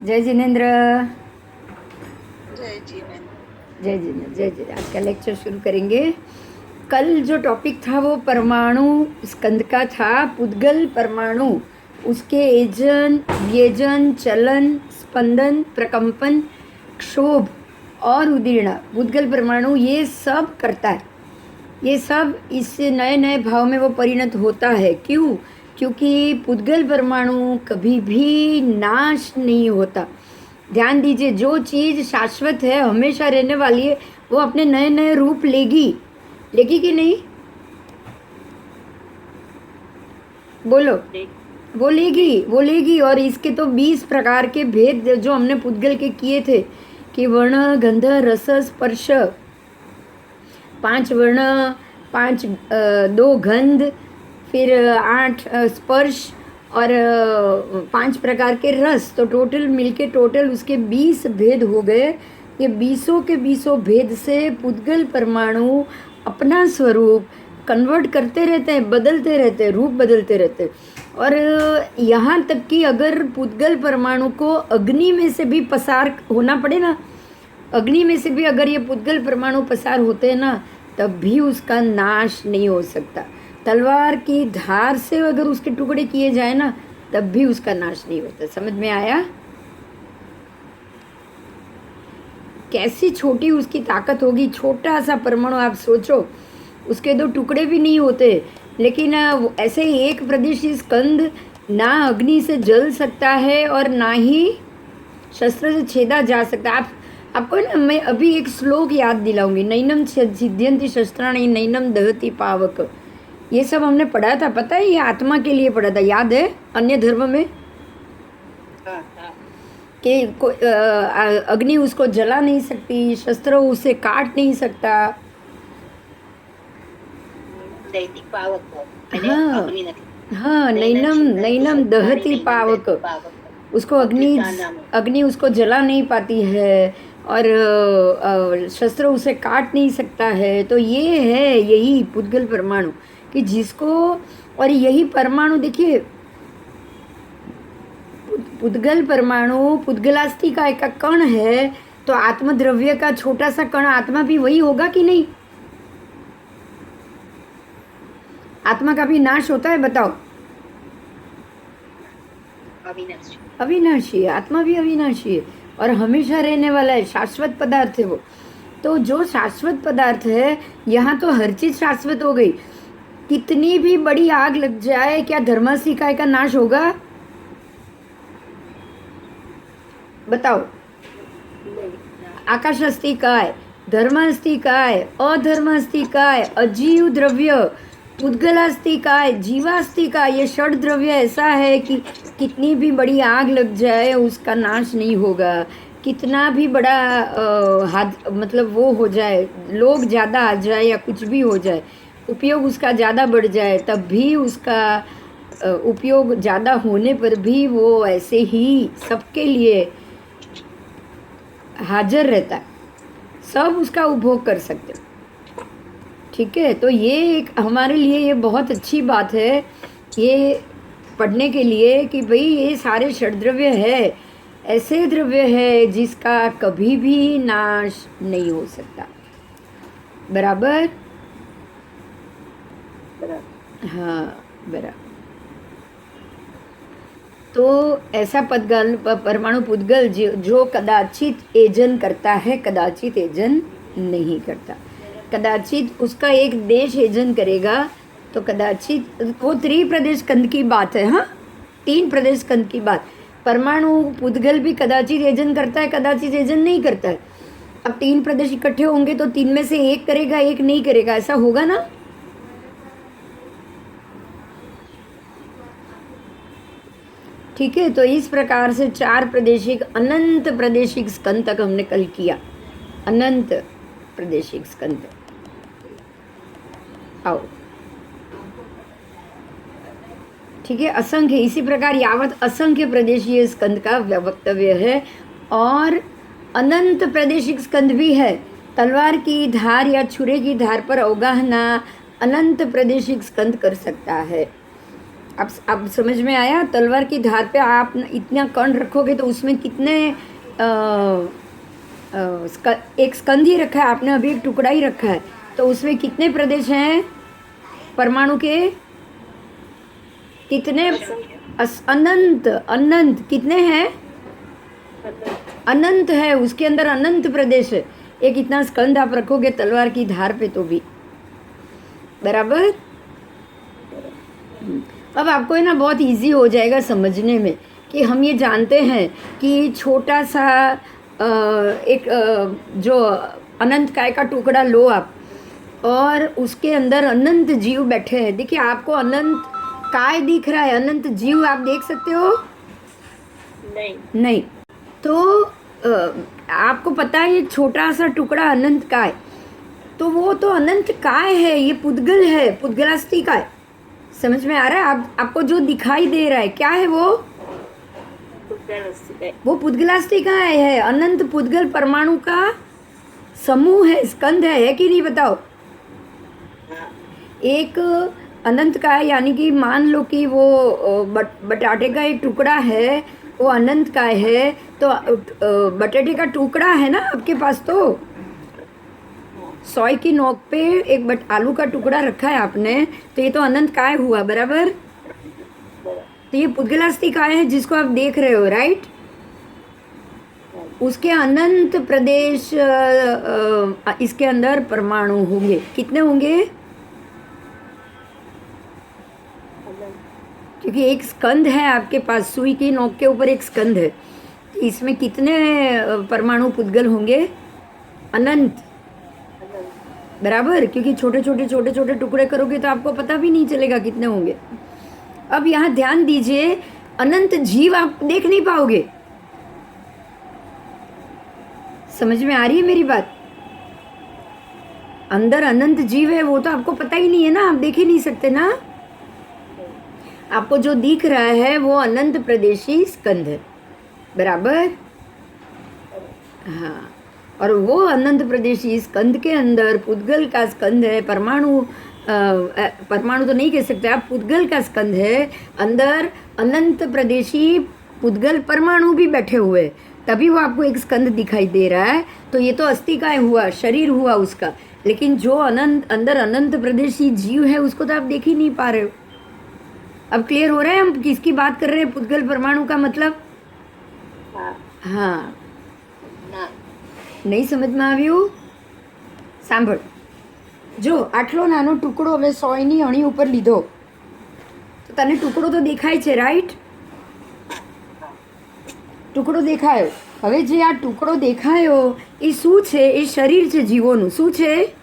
जय जिनेन्द्र। जय जिनेन्द्र। जय जिनेन्द्र, जय जिनेन्द्र। आज का लेक्चर शुरू करेंगे। कल जो टॉपिक था वो परमाणु स्कंद का था। पुद्गल परमाणु, उसके एजन, व्यजन, चलन, स्पंदन, प्रकंपन, क्षोभ और उदीर्ण, पुद्गल परमाणु ये सब करता है। ये सब इस नए नए भाव में वो परिणत होता है। क्यों? क्योंकि पुद्गल परमाणु कभी भी नाश नहीं होता। ध्यान दीजिए, जो चीज़ शाश्वत है, हमेशा रहने वाली है, वो अपने नए नए रूप लेगी। लेगी कि नहीं? बोलो। वो लेगी। और इसके तो 20 प्रकार के भेद जो हमने पुद्गल के किए थे कि वर्ण, गंध, रस, स्पर्श, 5 वर्ण, 5 2 गंध, फिर 8 स्पर्श और 5 प्रकार के रस, तो टोटल मिलके टोटल उसके 20 भेद हो गए। ये 20 के 20 भेद से पुद्गल परमाणु अपना स्वरूप कन्वर्ट करते रहते हैं, बदलते रहते हैं, रूप बदलते रहते हैं। और यहाँ तक कि अगर पुद्गल परमाणु को अग्नि में से भी पसार होना पड़े ना, अग्नि में से भी अगर ये पुद्गल परमाणु पसार होते हैं ना, तब भी उसका नाश नहीं हो सकता। तलवार की धार से अगर उसके टुकड़े किए जाए ना, तब भी उसका नाश नहीं होता। समझ में आया? कैसी छोटी उसकी ताकत होगी। छोटा सा परमाणु आप सोचो, उसके 2 टुकड़े भी नहीं होते, लेकिन ऐसे ही एक प्रदेशी स्कंद ना अग्नि से जल सकता है और ना ही शस्त्र से छेदा जा सकता है। आपको ना मैं अभी एक श्लोक याद दिलाऊंगी। नैनम सिद्ध्यंति शस्त्राणि नैनम दहति पावक। ये सब हमने पढ़ा था, पता है? ये आत्मा के लिए पढ़ा था, याद है? अन्य धर्म में कि अग्नि उसको जला नहीं सकती, शस्त्र उसे काट नहीं सकता। हाँ हाँ, नैनम दहति पावक। उसको अग्नि उसको जला नहीं पाती है और शस्त्र उसे काट नहीं सकता है। तो ये है यही पुद्गल परमाणु कि जिसको, और यही परमाणु देखिए, पुद्गल परमाणु पुद्गलास्थि का एक कण है, तो आत्मद्रव्य का छोटा सा कण आत्मा भी वही होगा कि नहीं? आत्मा का भी नाश होता है, बताओ? अविनाशी है, आत्मा भी अविनाशी है और हमेशा रहने वाला है, शाश्वत पदार्थ है वो। तो जो शाश्वत पदार्थ है, यहाँ तो हर चीज शाश्वत हो गई। कितनी भी बड़ी आग लग जाए, क्या धर्मास्तिकाय का नाश होगा? बताओ। आकाश अस्ति काय, धर्म अस्ति काय, अधर्म अस्ति काय, अजीव द्रव्य, पुद्गलास्ति काय, जीवास्ति का, ये षड द्रव्य ऐसा है कि कितनी भी बड़ी आग लग जाए उसका नाश नहीं होगा। कितना भी बड़ा मतलब वो हो जाए, लोग ज़्यादा आ जाए या कुछ भी हो जाए, उपयोग उसका ज़्यादा बढ़ जाए, तब भी उसका उपयोग ज़्यादा होने पर भी वो ऐसे ही सबके लिए हाजिर रहता है, सब उसका उपभोग कर सकते हैं। ठीक है? तो ये एक हमारे लिए ये बहुत अच्छी बात है ये पढ़ने के लिए कि भाई ये सारे षड्द्रव्य है, ऐसे द्रव्य है जिसका कभी भी नाश नहीं हो सकता। बराबर? हाँ, बराबर। तो ऐसा परमाणु पुद्गल जो कदाचित एजन करता है, कदाचित एजन नहीं करता। कदाचित उसका एक देश एजन करेगा, तो कदाचित वो त्रिप्रदेश स्कंद की बात है। हाँ, 3 प्रदेश स्कंद की बात। परमाणु पुद्गल भी कदाचित एजन करता है, कदाचित एजन नहीं करता है। अब 3 प्रदेश इकट्ठे होंगे तो 3 में से एक करेगा, एक नहीं करेगा, ऐसा होगा ना? ठीक है? तो इस प्रकार से 4 प्रदेशिक, अनंत प्रदेशिक स्कंद तक हमने कल किया। अनंत प्रदेशिक स्कंद। आओ, ठीक है? असंख्य, इसी प्रकार यावत असंख्य प्रदेशीय स्कंद का वक्तव्य है और अनंत प्रदेशिक स्कंद भी है। तलवार की धार या छुरे की धार पर अवगाहना अनंत प्रदेशिक स्कंद कर सकता है। अब समझ में आया? तलवार की धार पे आप इतना कण रखोगे तो उसमें कितने एक स्कंद ही रखा है आपने, अभी एक टुकड़ा ही रखा है, तो उसमें कितने प्रदेश हैं परमाणु के? कितने? अनंत। अनंत कितने हैं? अनंत है, उसके अंदर अनंत प्रदेश है। एक इतना स्कंद आप रखोगे तलवार की धार पे तो भी, बराबर। अब आपको है ना बहुत इजी हो जाएगा समझने में कि हम ये जानते हैं कि छोटा सा एक जो अनंत काय का टुकड़ा लो आप, और उसके अंदर अनंत जीव बैठे हैं। देखिए आपको अनंत काय दिख रहा है, अनंत जीव आप देख सकते हो? नहीं। तो आपको पता है ये छोटा सा टुकड़ा अनंत काय, तो वो तो अनंत काय है, ये पुद्गल है, पुद्गलास्थि काय। समझ में आ रहा है? आपको जो दिखाई दे रहा है क्या है वो पुद्गलास्थि काय है, अनंत पुद्गल परमाणु का समूह है, स्कंद है कि नहीं? बताओ। एक अनंत काय यानी कि मान लो कि वो बटाटे का एक टुकड़ा है, वो अनंत काय है, तो बटाटे का टुकड़ा है ना आपके पास, तो सॉय की नोक पे एक आलू का टुकड़ा रखा है आपने, तो ये तो अनंत काय हुआ, बराबर। तो ये पुद्गलास्थि काय है जिसको आप देख रहे हो, राइट? उसके अनंत प्रदेश इसके अंदर परमाणु होंगे। कितने होंगे? क्योंकि एक स्कंद है आपके पास, सुई की नोक के ऊपर एक स्कंद है, इसमें कितने परमाणु पुद्गल होंगे? अनंत, बराबर। क्योंकि छोटे छोटे टुकड़े करोगे तो आपको पता भी नहीं चलेगा कितने होंगे। अब यहाँ ध्यान दीजिए, अनंत जीव आप देख नहीं पाओगे। समझ में आ रही है मेरी बात? अंदर अनंत जीव है वो तो आपको पता ही नहीं है ना, आप देख ही नहीं सकते ना। आपको जो दिख रहा है वो अनंत प्रदेशी स्कंद है, बराबर। हाँ, और वो अनंत प्रदेशी स्कंद के अंदर पुद्गल का स्कंद है, परमाणु परमाणु तो नहीं कह सकते आप, पुद्गल का स्कंद है, अंदर अनंत प्रदेशी पुद्गल परमाणु भी बैठे हुए, तभी वो आपको एक स्कंद दिखाई दे रहा है। तो ये तो अस्थिकाय हुआ, शरीर हुआ उसका, लेकिन जो अनंत अंदर अनंत प्रदेशी जीव है उसको तो आप देख ही नहीं पा रहे हो। अब क्लियर हो रहा है हम किसकी बात कर रहे हैं? पुद्गल परमाणु का मतलब? हाँ, नहीं समझ में આવ્યું? સાંભળ, જો આટલો નાનો ટુકડો હવે સોયની અણી ઉપર લીધો તો તને ટુકડો તો દેખાય છે, રાઈટ? ટુકડો દેખાયો. હવે જે આ ટુકડો દેખાયો એ શું છે? એ શરીર છે જીવોનું. શું છે?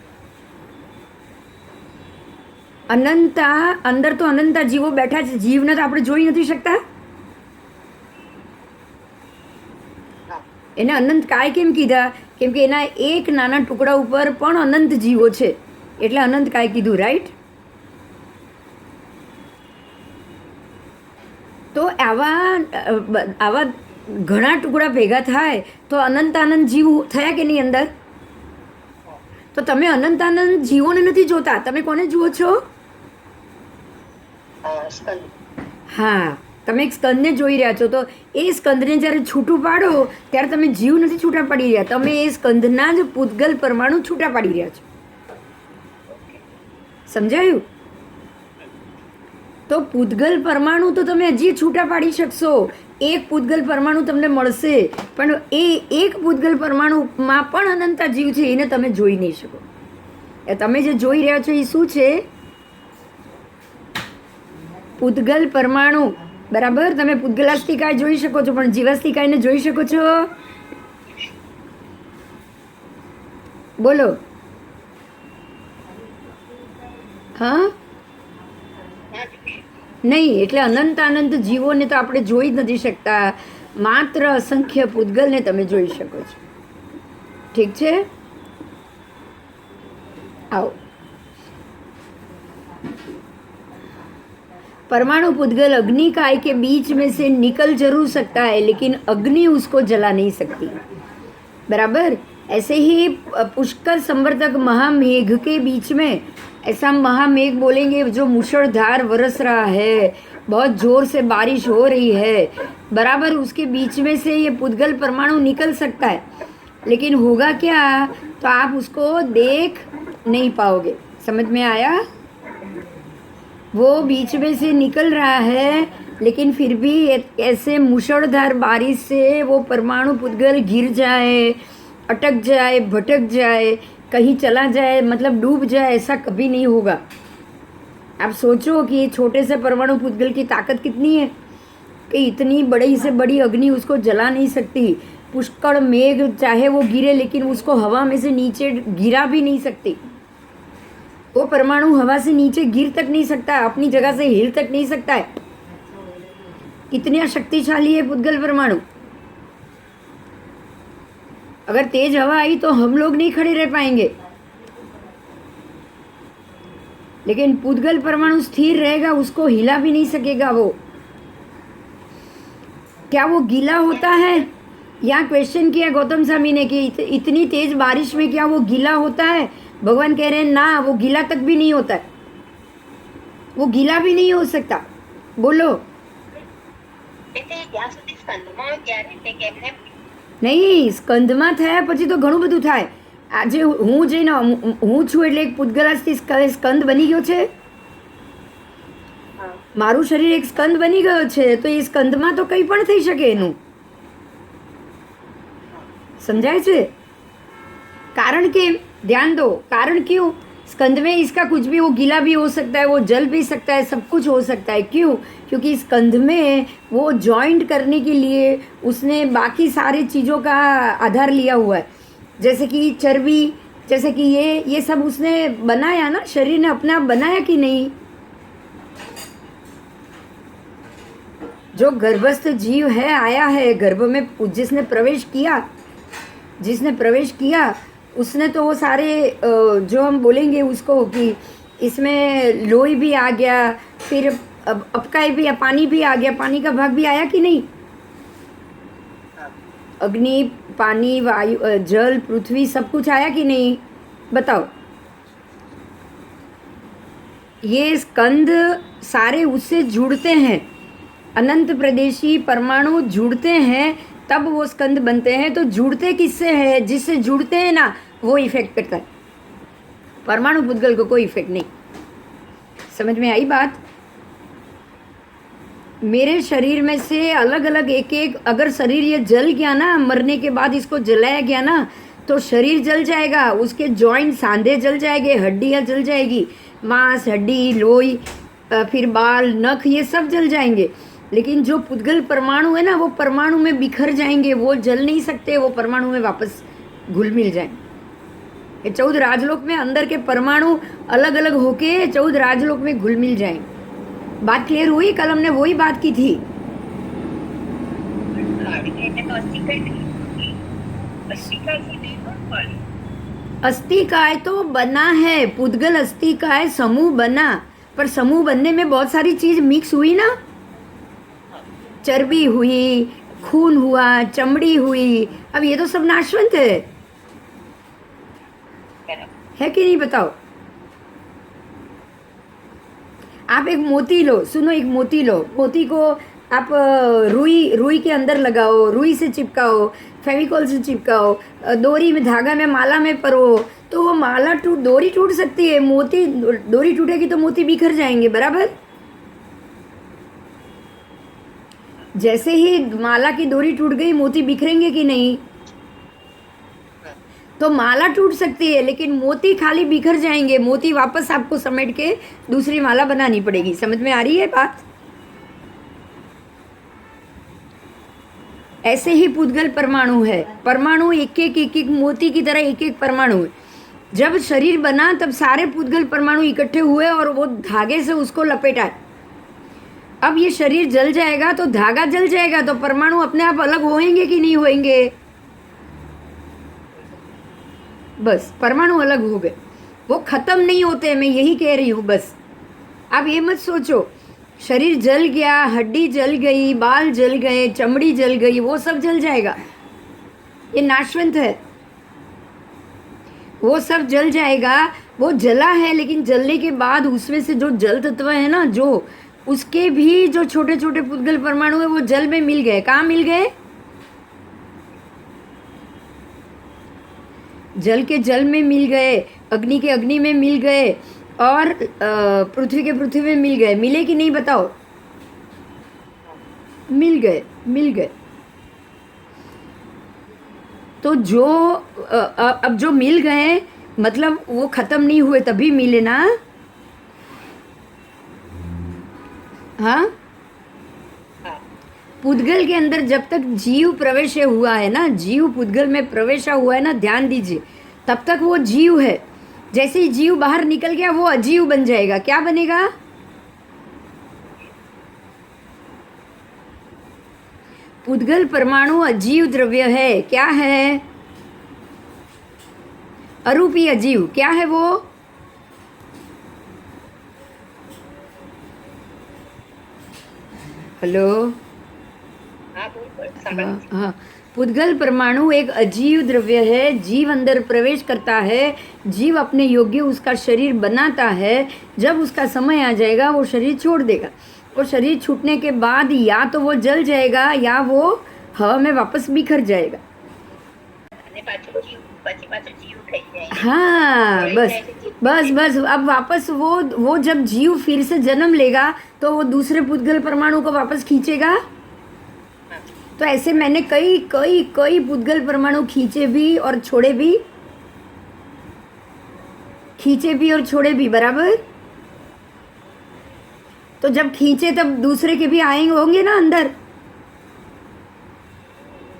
અનંતા. અંદર તો અનંતા જીવો બેઠા છે, જીવને તો આપણે જોઈ નથી શકતા. એને અનંત काय કેમ કીધા? કેમ કે એના એક નાના ટુકડા ઉપર પણ અનંત જીવો છે, એટલે અનંત काय કીધું, રાઈટ? તો આવા આવા ઘણા ટુકડા ભેગા થાય તો અનંતાનંદ જીવ થયા કે નહીં અંદર? તો તમે અનંતાનંદ જીવોને નથી જોતા, તમે કોને જુઓ છો? હા, તમે એક સ્કંદને જોઈ રહ્યા છો, તો એ સ્કંદને જ્યારે છૂટું પાડો ત્યારે તમે જીવ નથી છૂટા પાડી રહ્યા, તમે એ સ્કંદના જ પૂતગલ પરમાણુ છૂટા પાડી રહ્યા છો. સમજાયું? તો પૂતગલ પરમાણુ તો તમે હજી છૂટા પાડી શકશો, એક પૂતગલ પરમાણુ તમને મળશે, પણ એ એક પૂતગલ પરમાણુમાં પણ અનંતા જીવ છે, એને તમે જોઈ નહીં શકો. તમે જે જોઈ રહ્યા છો એ શું છે? પૂતગલ પરમાણુ, બરાબર. તમે પૂતગલાસ્થિકાય જોઈ શકો છો, પણ જીવાસ્થિકાયને જોઈ શકો છો? બોલો. હા, નહીં. એટલે અનંત અનંત જીવોને તો આપણે જોઈ જ નથી શકતા, માત્ર અસંખ્ય પૂતગલને તમે જોઈ શકો છો. ઠીક છે? आओ. परमाणु पुद्गल अग्नि काय के बीच में से निकल जरूर सकता है, लेकिन अग्नि उसको जला नहीं सकती, बराबर. ऐसे ही पुष्कर संवर्तक महामेघ के बीच में, ऐसा महामेघ बोलेंगे जो मूसलाधार बरस रहा है, बहुत जोर से बारिश हो रही है, बराबर उसके बीच में से ये पुद्गल परमाणु निकल सकता है, लेकिन होगा क्या, तो आप उसको देख नहीं पाओगे। समझ में आया? वो बीच में से निकल रहा है, लेकिन फिर भी ऐसे मूसलाधार बारिश से वो परमाणु पुद्गल गिर जाए, अटक जाए, भटक जाए, कहीं चला जाए, मतलब डूब जाए, ऐसा कभी नहीं होगा। आप सोचो कि ये छोटे से परमाणु पुद्गल की ताकत कितनी है कि इतनी बड़ी से बड़ी अग्नि उसको जला नहीं सकती। पुष्कळ मेघ चाहे वो गिरे, लेकिन उसको हवा में से नीचे गिरा भी नहीं सकती। वो परमाणु हवा से नीचे गिर तक नहीं सकता, अपनी जगह से हिल तक नहीं सकता है। कितना शक्तिशाली है पुद्गल परमाणु। अगर तेज हवा आई तो हम लोग नहीं खड़े रह पाएंगे, लेकिन पुद्गल परमाणु स्थिर रहेगा, उसको हिला भी नहीं सकेगा वो। क्या वो गीला होता है? यहाँ क्वेश्चन किया गौतम स्वामी ने कि इतनी तेज बारिश में क्या वो गीला होता है? भगवान कह रहे हैं ना, वो गीला तक भी नहीं होता है, वो गीला भी नहीं हो सकता। बोलो। નહીં, સ્કંદમાં થયા પછી તો ઘણું બધું થાય। આજે હું જઈને હું છું એટલે એક પૂતગલાથી સ્કંદ બની ગયો છે, મારું શરીર એક સ્કંદ બની ગયો છે, તો એ સ્કંદમાં તો કંઈ પણ થઈ શકે એનું। समझाए छे? कारण के ध्यान दो, कारण क्यों? स्कंद में इसका कुछ भी, वो गीला भी हो सकता है, वो जल भी सकता है, सब कुछ हो सकता है। क्यों? क्योंकि स्कंद में वो जॉइंट करने के लिए उसने बाकी सारे चीज़ों का आधार लिया हुआ है, जैसे कि चर्बी, जैसे कि ये सब उसने बनाया ना, शरीर ने अपने आप बनाया कि नहीं? जो गर्भस्थ जीव है, आया है गर्भ में, जिसने प्रवेश किया उसने तो वो सारे जो हम बोलेंगे उसको कि इसमें लोई भी आ गया, फिर अपकाई भी, पानी भी आ गया, पानी का भाग भी आया कि नहीं? अग्नि, पानी, वायु, जल, पृथ्वी, सब कुछ आया कि नहीं? बताओ। ये स्कंद सारे उससे जुड़ते हैं, अनंत प्रदेशी परमाणु जुड़ते हैं, तब वो स्कंद बनते हैं। तो जुड़ते किससे हैं? जिससे जुड़ते हैं ना, वो इफेक्ट करता है। परमाणु पुद्गल को कोई इफेक्ट नहीं। समझ में आई बात? मेरे शरीर में से अलग अलग एक एक, अगर शरीर ये जल गया ना, मरने के बाद इसको जलाया गया ना, तो शरीर जल जाएगा, उसके जॉइंट, सांधे जल जाएंगे, हड्डियाँ जल जाएगी, मांस, हड्डी, लोई, फिर बाल, नख, ये सब जल जाएंगे। लेकिन जो पुद्गल परमाणु है ना, वो परमाणु में बिखर जाएंगे, वो जल नहीं सकते, वो परमाणु में वापस घुल मिल जाएंगे। ये 14 राजलोक में अंदर के परमाणु अलग अलग होके 14 राजलोक में घुल मिल जाएंगे। बात क्लियर हुई? कल हमने वही बात की थी। अस्थिकाय तो बना है, पुद्गल अस्थिकाय समूह बना, पर समूह बनने में बहुत सारी चीज मिक्स हुई ना, चर्बी हुई, खून हुआ, चमड़ी हुई। अब ये तो सब नाशवंत है कि नहीं? बताओ। आप एक मोती लो, सुनो, एक मोती लो, मोती को आप रुई के अंदर लगाओ, रुई से चिपकाओ, फेविकॉल से चिपकाओ, डोरी में, धागा में, माला में परो, तो वो माला डोरी टूट सकती है, मोती, डोरी टूटेगी तो मोती बिखर जाएंगे, बराबर? जैसे ही माला की डोरी टूट गई, मोती बिखरेंगे कि नहीं? तो माला टूट सकती है, लेकिन मोती खाली बिखर जाएंगे, मोती वापस आपको समेट के दूसरी माला बनानी पड़ेगी। समझ में आ रही है बात? ऐसे ही पुद्गल परमाणु है, परमाणु एक एक मोती की तरह एक एक परमाणु है। जब शरीर बना तब सारे पुद्गल परमाणु इकट्ठे हुए और वो धागे से उसको लपेटा। अब ये शरीर जल जाएगा तो धागा जल जाएगा, तो परमाणु अपने आप अलग होएंगे कि नहीं होएंगे? बस परमाणु अलग हो गए, वो खत्म नहीं होते, मैं यही कह रही हूँ। बस आप ये मत सोचो शरीर जल गया, हड्डी जल गई, बाल जल गए, चमड़ी जल गई, वो सब जल जाएगा, ये नाशवंत है, वो सब जल जाएगा। वो जला है, लेकिन जलने के बाद उसमें से जो जल तत्व है ना, जो उसके भी जो छोटे छोटे पुद्गल परमाणु है वो जल में मिल गए। कहाँ मिल गए? जल के जल में मिल गए, अग्नि के अग्नि में मिल गए, और पृथ्वी के पृथ्वी में मिल गए। मिले कि नहीं बताओ? मिल गए, मिल गए। तो जो अब जो मिल गए मतलब वो खत्म नहीं हुए तभी मिले ना। हाँ, पुद्गल के अंदर जब तक जीव प्रवेश हुआ है ना, जीव पुद्गल में प्रवेश हुआ है ना, ध्यान दीजिए, तब तक वो जीव है। जैसे ही जीव बाहर निकल गया वो अजीव बन जाएगा। क्या बनेगा? पुद्गल परमाणु अजीव द्रव्य है। क्या है? अरूपी अजीव। क्या है वो? हेलो। हाँ, पुद्गल परमाणु एक अजीव द्रव्य है। जीव अंदर प्रवेश करता है, जीव अपने योग्य उसका शरीर बनाता है। जब उसका समय आ जाएगा वो शरीर छोड़ देगा, और शरीर छूटने के बाद या तो वो जल जाएगा या वो हवा में वापस बिखर जाएगा। हाँ, बस बस बस। अब वापस वो जब जीव फिर से जन्म लेगा तो वो दूसरे पुद्गल परमाणु को वापस खींचेगा। तो ऐसे मैंने कई कई कई पुद्गल परमाणु खींचे भी और छोड़े भी, खींचे भी और छोड़े भी, बराबर। तो जब खींचे तब दूसरे के भी आएंगे, होंगे ना अंदर।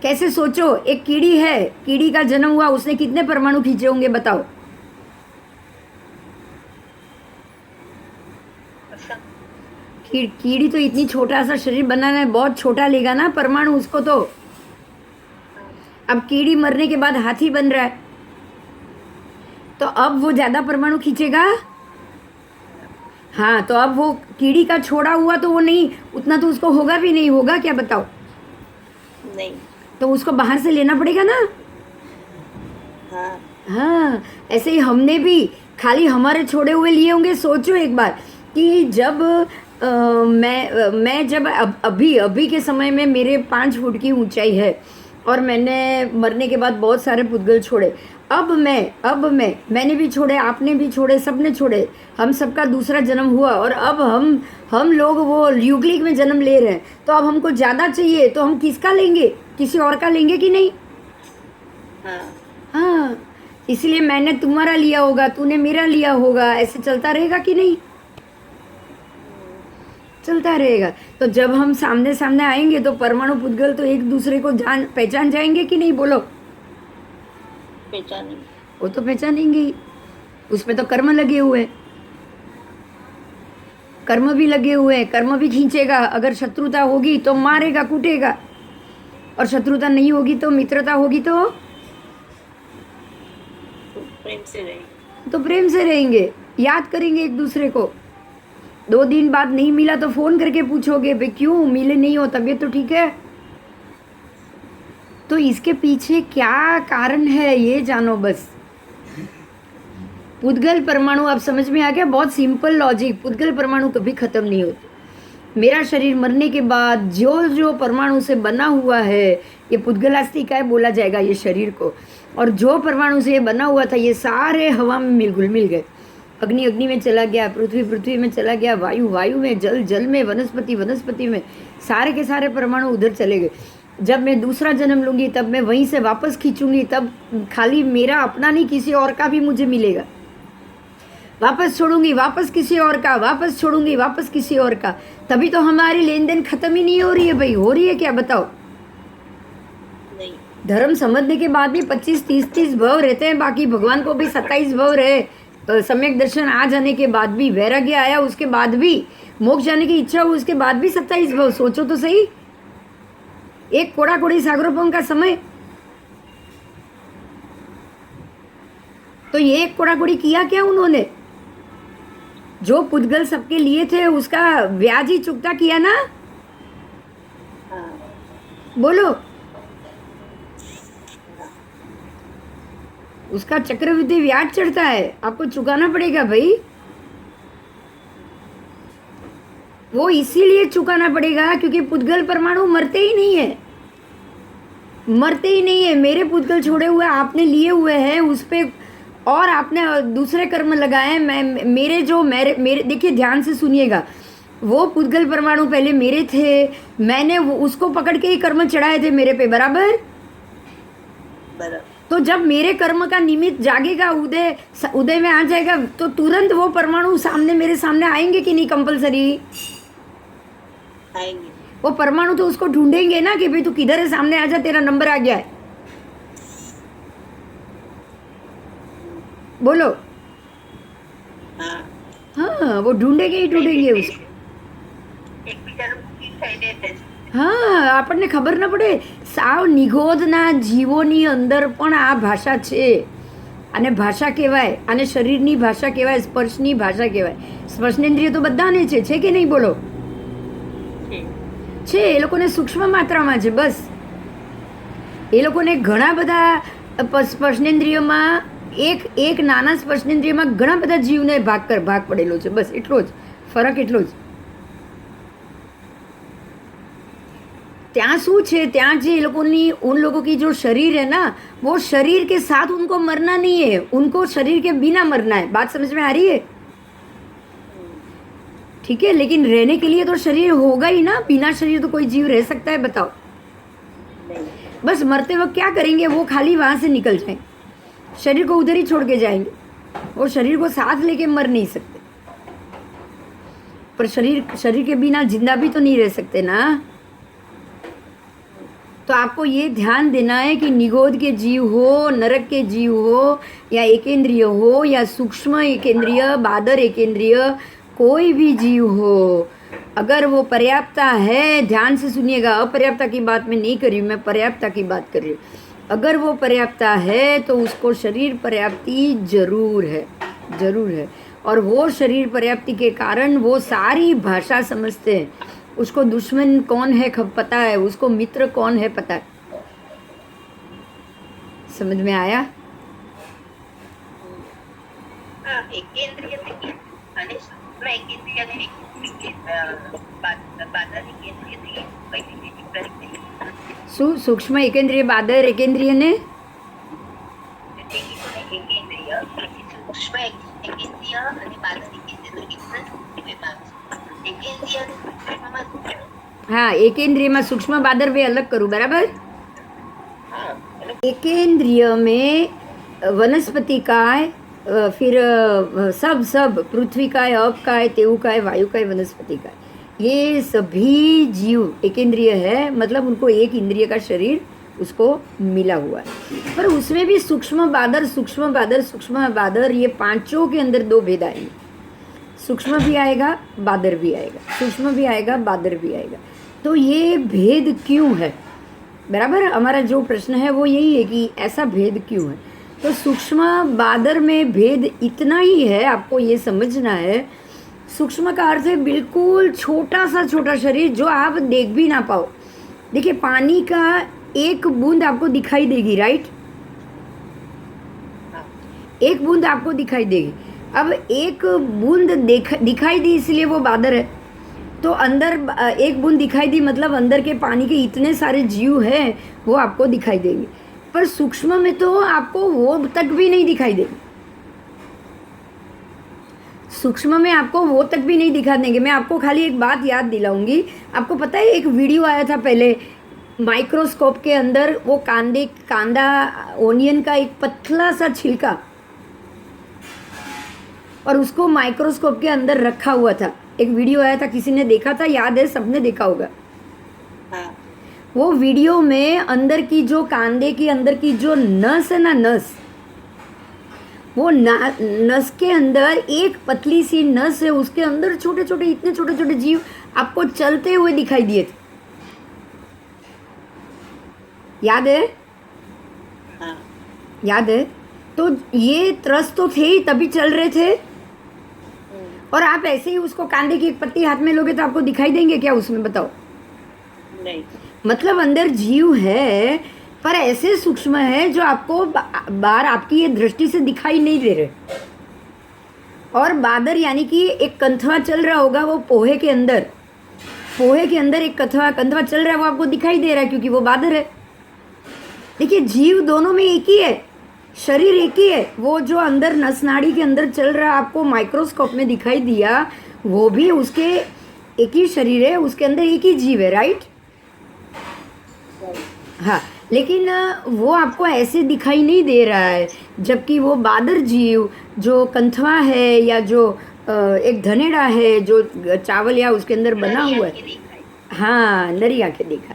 कैसे? सोचो, एक कीड़ी है, कीड़ी का जन्म हुआ, उसने कितने परमाणु खींचे होंगे बताओ? कीड़ी तो इतनी छोटा सा शरीर बनाना है, बहुत छोटा लेगा ना परमाणु उसको। तो अब कीड़ी मरने के बाद हाथी बन रहा है, तो अब वो ज्यादा परमाणु खींचेगा। हाँ, तो अब वो कीड़ी का छोड़ा हुआ तो वो नहीं, उतना तो उसको होगा भी नहीं, होगा क्या बताओ? नहीं। तो उसको बाहर से लेना पड़ेगा ना। हाँ, हाँ, ऐसे ही हमने भी खाली हमारे छोड़े हुए लिए होंगे। सोचो एक बार कि जब मैं जब अभी के समय में मेरे 5 फुट की ऊंचाई है, और मैंने मरने के बाद बहुत सारे पुद्गल छोड़े। अब मैंने भी छोड़े, आपने भी छोड़े, सबने छोड़े, हम सबका दूसरा जन्म हुआ, और अब हम लोग वो युगलिक में जन्म ले रहे हैं। तो अब हमको ज़्यादा चाहिए तो हम किसका लेंगे? किसी और का लेंगे कि नहीं? हाँ, इसलिए मैंने तुम्हारा लिया होगा, तूने मेरा लिया होगा, ऐसे चलता रहेगा कि नहीं? चलता रहेगा। तो जब हम सामने सामने आएंगे तो परमाणु पुद्गल तो एक दूसरे को पहचान जाएंगे कि नहीं? बोलो। पहचानेंगे। वो तो पहचानेंगे ही, उसमें तो कर्म लगे हुए हैं, कर्म भी लगे हुए हैं। कर्म भी खींचेगा। अगर शत्रुता होगी तो मारेगा, कूटेगा, और शत्रुता नहीं होगी तो मित्रता होगी तो प्रेम से रहेंगे। तो प्रेम से रहेंगे, याद करेंगे एक दूसरे को। 2 दिन बाद नहीं मिला तो फोन करके पूछोगे भाई क्यों मिले नहीं हो, तबीयत तो ठीक है? तो इसके पीछे क्या कारण है ये जानो बस। पुद्गल परमाणु अब समझ में आ गया? बहुत सिंपल लॉजिक। पुद्गल परमाणु कभी खत्म नहीं होते। मेरा शरीर मरने के बाद जो जो परमाणु से बना हुआ है, ये पुद्गलास्तिकाय बोला जाएगा ये शरीर को, और जो परमाणु से ये बना हुआ था ये सारे हवा में घुल मिल गए। अग्नि अग्नि में चला गया, पृथ्वी पृथ्वी में चला गया, वायु वायु में, जल जल में, वनस्पति वनस्पति में, सारे के सारे परमाणु उधर चले गए। जब मैं दूसरा जन्म लूँगी तब मैं वहीं से वापस खींचूंगी, तब खाली मेरा अपना नहीं किसी और का भी मुझे मिलेगा। वापस छोड़ूंगी, वापस किसी और का, वापस छोड़ूंगी, वापस किसी और का। तभी तो हमारी लेन देन खत्म ही नहीं हो रही है भाई। हो रही है क्या बताओ? नहीं। धर्म समझने के बाद भी 25-30 भव रहते हैं, बाकी भगवान को भी 27 भव रहे। सम्यक दर्शन आ जाने के बाद भी, वैराग्य आया उसके बाद भी, मोक्ष जाने की इच्छा हुई उसके बाद भी 27 भव। सोचो तो सही, एक कोड़ा कोड़ी सागरोपम का समय। तो ये एक कोड़ा कोड़ी किया क्या उन्होंने? जो पुद्गल सबके लिए थे उसका ब्याज ही चुकता किया ना। बोलो, उसका चक्रवृद्धि ब्याज चढ़ता है, आपको चुकाना पड़ेगा भाई। वो इसीलिए चुकाना पड़ेगा क्योंकि पुद्गल परमाणु मरते ही नहीं है, मरते ही नहीं है। मेरे पुद्गल छोड़े हुए आपने लिए हुए हैं उस पे, और आपने दूसरे कर्म लगाए हैं। मैं मेरे जो मेरे देखिए ध्यान से सुनिएगा, वो पुद्गल परमाणु पहले मेरे थे, मैंने उसको पकड़ के ही कर्म चढ़ाए थे मेरे पे, बराबर। बराबर। तो जब मेरे कर्म का निमित्त जागेगा, उदय में आ जाएगा, तो तुरंत वो परमाणु सामने मेरे सामने आएंगे कि नहीं? कंपलसरी आएंगे। वो परमाणु तो उसको ढूंढेंगे ना कि भाई तू किधर है, सामने आ जा, तेरा नंबर आ गया है। बोलो। हाँ। हाँ, वो ढूंढेंगे ही ढूंढेंगे उसको। હા, આપણને ખબર ના પડે. સાવ નિગોદના જીવોની અંદર પણ આ ભાષા છે. આને ભાષા કહેવાય, આને શરીરની ભાષા કહેવાય, સ્પર્શની ભાષા કહેવાય. સ્પર્શનેન્દ્રિય તો બધાને છે કે નહીં? બોલો. છે, એ લોકોને સૂક્ષ્મ માત્રામાં છે, બસ. એ લોકોને ઘણા બધા સ્પર્શનેન્દ્રિયોમાં એક નાના સ્પર્શનેન્દ્રિયમાં ઘણા બધા જીવને ભાગ પડેલો છે, બસ એટલો જ ફરક, એટલો જ. ત્યાં શું છે, ત્યાં જે लोगों उन लोगों की जो शरीर है ना, वो शरीर के साथ उनको मरना नहीं है, उनको शरीर के बिना मरना है. बात समझ में आ रही है? ठीक है, लेकिन रहने के लिए तो शरीर होगा ही ना. बिना शरीर तो कोई जीव रह सकता है? बताओ. बस मरते वक्त क्या करेंगे, वो खाली वहां से निकल जाएंगे, शरीर को उधर ही छोड़ के जाएंगे. वो शरीर को साथ लेके मर नहीं सकते, पर शरीर के बिना जिंदा भी तो नहीं रह सकते ना. तो आपको ये ध्यान देना है कि निगोद के जीव हो, नरक के जीव हो, या एकेंद्रिय हो, या सूक्ष्म एकेंद्रिय, बादर एकेंद्रिय, कोई भी जीव हो, अगर वो पर्याप्ता है, ध्यान से सुनिएगा, अपर्याप्ता की बात मैं नहीं कर रही हूँ, मैं पर्याप्ता की बात कर रही हूँ. अगर वो पर्याप्ता है तो उसको शरीर पर्याप्ति जरूर है, जरूर है. और वो शरीर पर्याप्ति के कारण वो सारी भाषा समझते हैं. उसको दुश्मन कौन है पता है, उसको मित्र कौन है पता है. समझ में आया? सूक्ष्म एकेंद्रिय, बादर एकेंद्रिय ने हाँ, एकेंद्रिय में सूक्ष्म बादर वे अलग करूँ, बराबर. एकेंद्रिय में वनस्पति काय, फिर सब पृथ्वी काय, अप काय, तेऊ काय, वायु काय, वनस्पति काय, ये सभी जीव एकेंद्रिय है. मतलब उनको एक इंद्रिय का शरीर उसको मिला हुआ है. पर उसमें भी सूक्ष्म बादर, सूक्ष्म बादर, सूक्ष्म बादर, ये पांचों के अंदर दो भेद आएंगे. सूक्ष्म भी आएगा, बादर भी आएगा, सूक्ष्म भी आएगा, बादर भी आएगा. तो ये भेद क्यों है? बराबर, हमारा जो प्रश्न है वो यही है कि ऐसा भेद क्यों है. तो सूक्ष्म बादर में भेद इतना ही है, आपको ये समझना है. सूक्ष्म का अर्थ है बिल्कुल छोटा सा छोटा शरीर जो आप देख भी ना पाओ. देखिए, पानी का एक बूंद आपको दिखाई देगी, राइट? एक बूंद आपको दिखाई देगी. अब एक बूंद दिखाई दी इसलिए वो बादर है. तो अंदर एक बूंद दिखाई दी मतलब अंदर के पानी के इतने सारे जीव हैं वो आपको दिखाई देंगे. पर सूक्ष्म में तो आपको वो तक भी नहीं दिखाई देगी. सूक्ष्म में आपको वो तक भी नहीं दिखा देंगे. मैं आपको खाली एक बात याद दिलाऊंगी. आपको पता है, एक वीडियो आया था पहले, माइक्रोस्कोप के अंदर वो कांदा ओनियन का एक पतला सा छिलका, और उसको माइक्रोस्कोप के अंदर रखा हुआ था. एक वीडियो आया था, किसी ने देखा था? याद है? सबने देखा होगा. हाँ. वो वीडियो में अंदर की जो कांदे की अंदर की जो नस है ना, नस, वो नस के अंदर एक पतली सी नस है, उसके अंदर छोटे छोटे, इतने छोटे छोटे जीव आपको चलते हुए दिखाई दिए थे. याद है? हाँ. याद है? तो ये त्रस्त तो थे ही, तभी चल रहे थे. और आप ऐसे ही उसको कांदे की एक पत्ती हाथ में लोगे तो आपको दिखाई देंगे क्या उसमें? बताओ. नहीं. मतलब अंदर जीव है, पर ऐसे सूक्ष्म है जो आपको बाहर आपकी ये दृष्टि से दिखाई नहीं दे रहे. और बादर यानी कि एक कंथवा चल रहा होगा वो पोहे के अंदर, पोहे के अंदर एक कथवा कंधवा चल रहा है, वो आपको दिखाई दे रहा है क्योंकि वो बादर है। देखिए जीव दोनों में एक ही है, शरीर एक ही है। वो जो अंदर नस नाड़ी के अंदर चल रहा है आपको माइक्रोस्कोप में दिखाई दिया, वो भी उसके एक ही शरीर है, उसके अंदर एक ही जीव है, राइट? हाँ, लेकिन वो आपको ऐसे दिखाई नहीं दे रहा है, जबकि वो बादर जीव जो कंथवा है या जो एक धनेड़ा है जो चावल या उसके अंदर बना हुआ है, हाँ नरी आंखें देखा,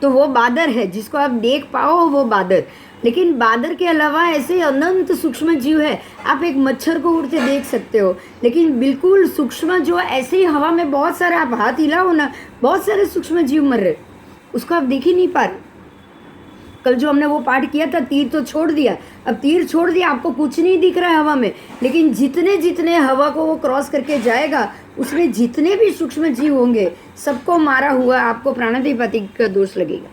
तो वो बादर है जिसको आप देख पाओ, वो बादर। लेकिन बादर के अलावा ऐसे अनंत सूक्ष्म जीव है। आप एक मच्छर को उड़ते देख सकते हो, लेकिन बिल्कुल सूक्ष्म जो ऐसे ही हवा में बहुत सारे, आप हाथ हिलाओ ना, बहुत सारे सूक्ष्म जीव मर रहे, उसको आप देख ही नहीं पा रहे। कल जो हमने वो पाठ किया था, तीर तो छोड़ दिया, अब तीर छोड़ दिया, आपको कुछ नहीं दिख रहा है हवा में, लेकिन जितने जितने हवा को वो क्रॉस करके जाएगा, उसमें जितने भी सूक्ष्म जीव होंगे, सबको मारा हुआ आपको प्राणाधिपति का दोष लगेगा।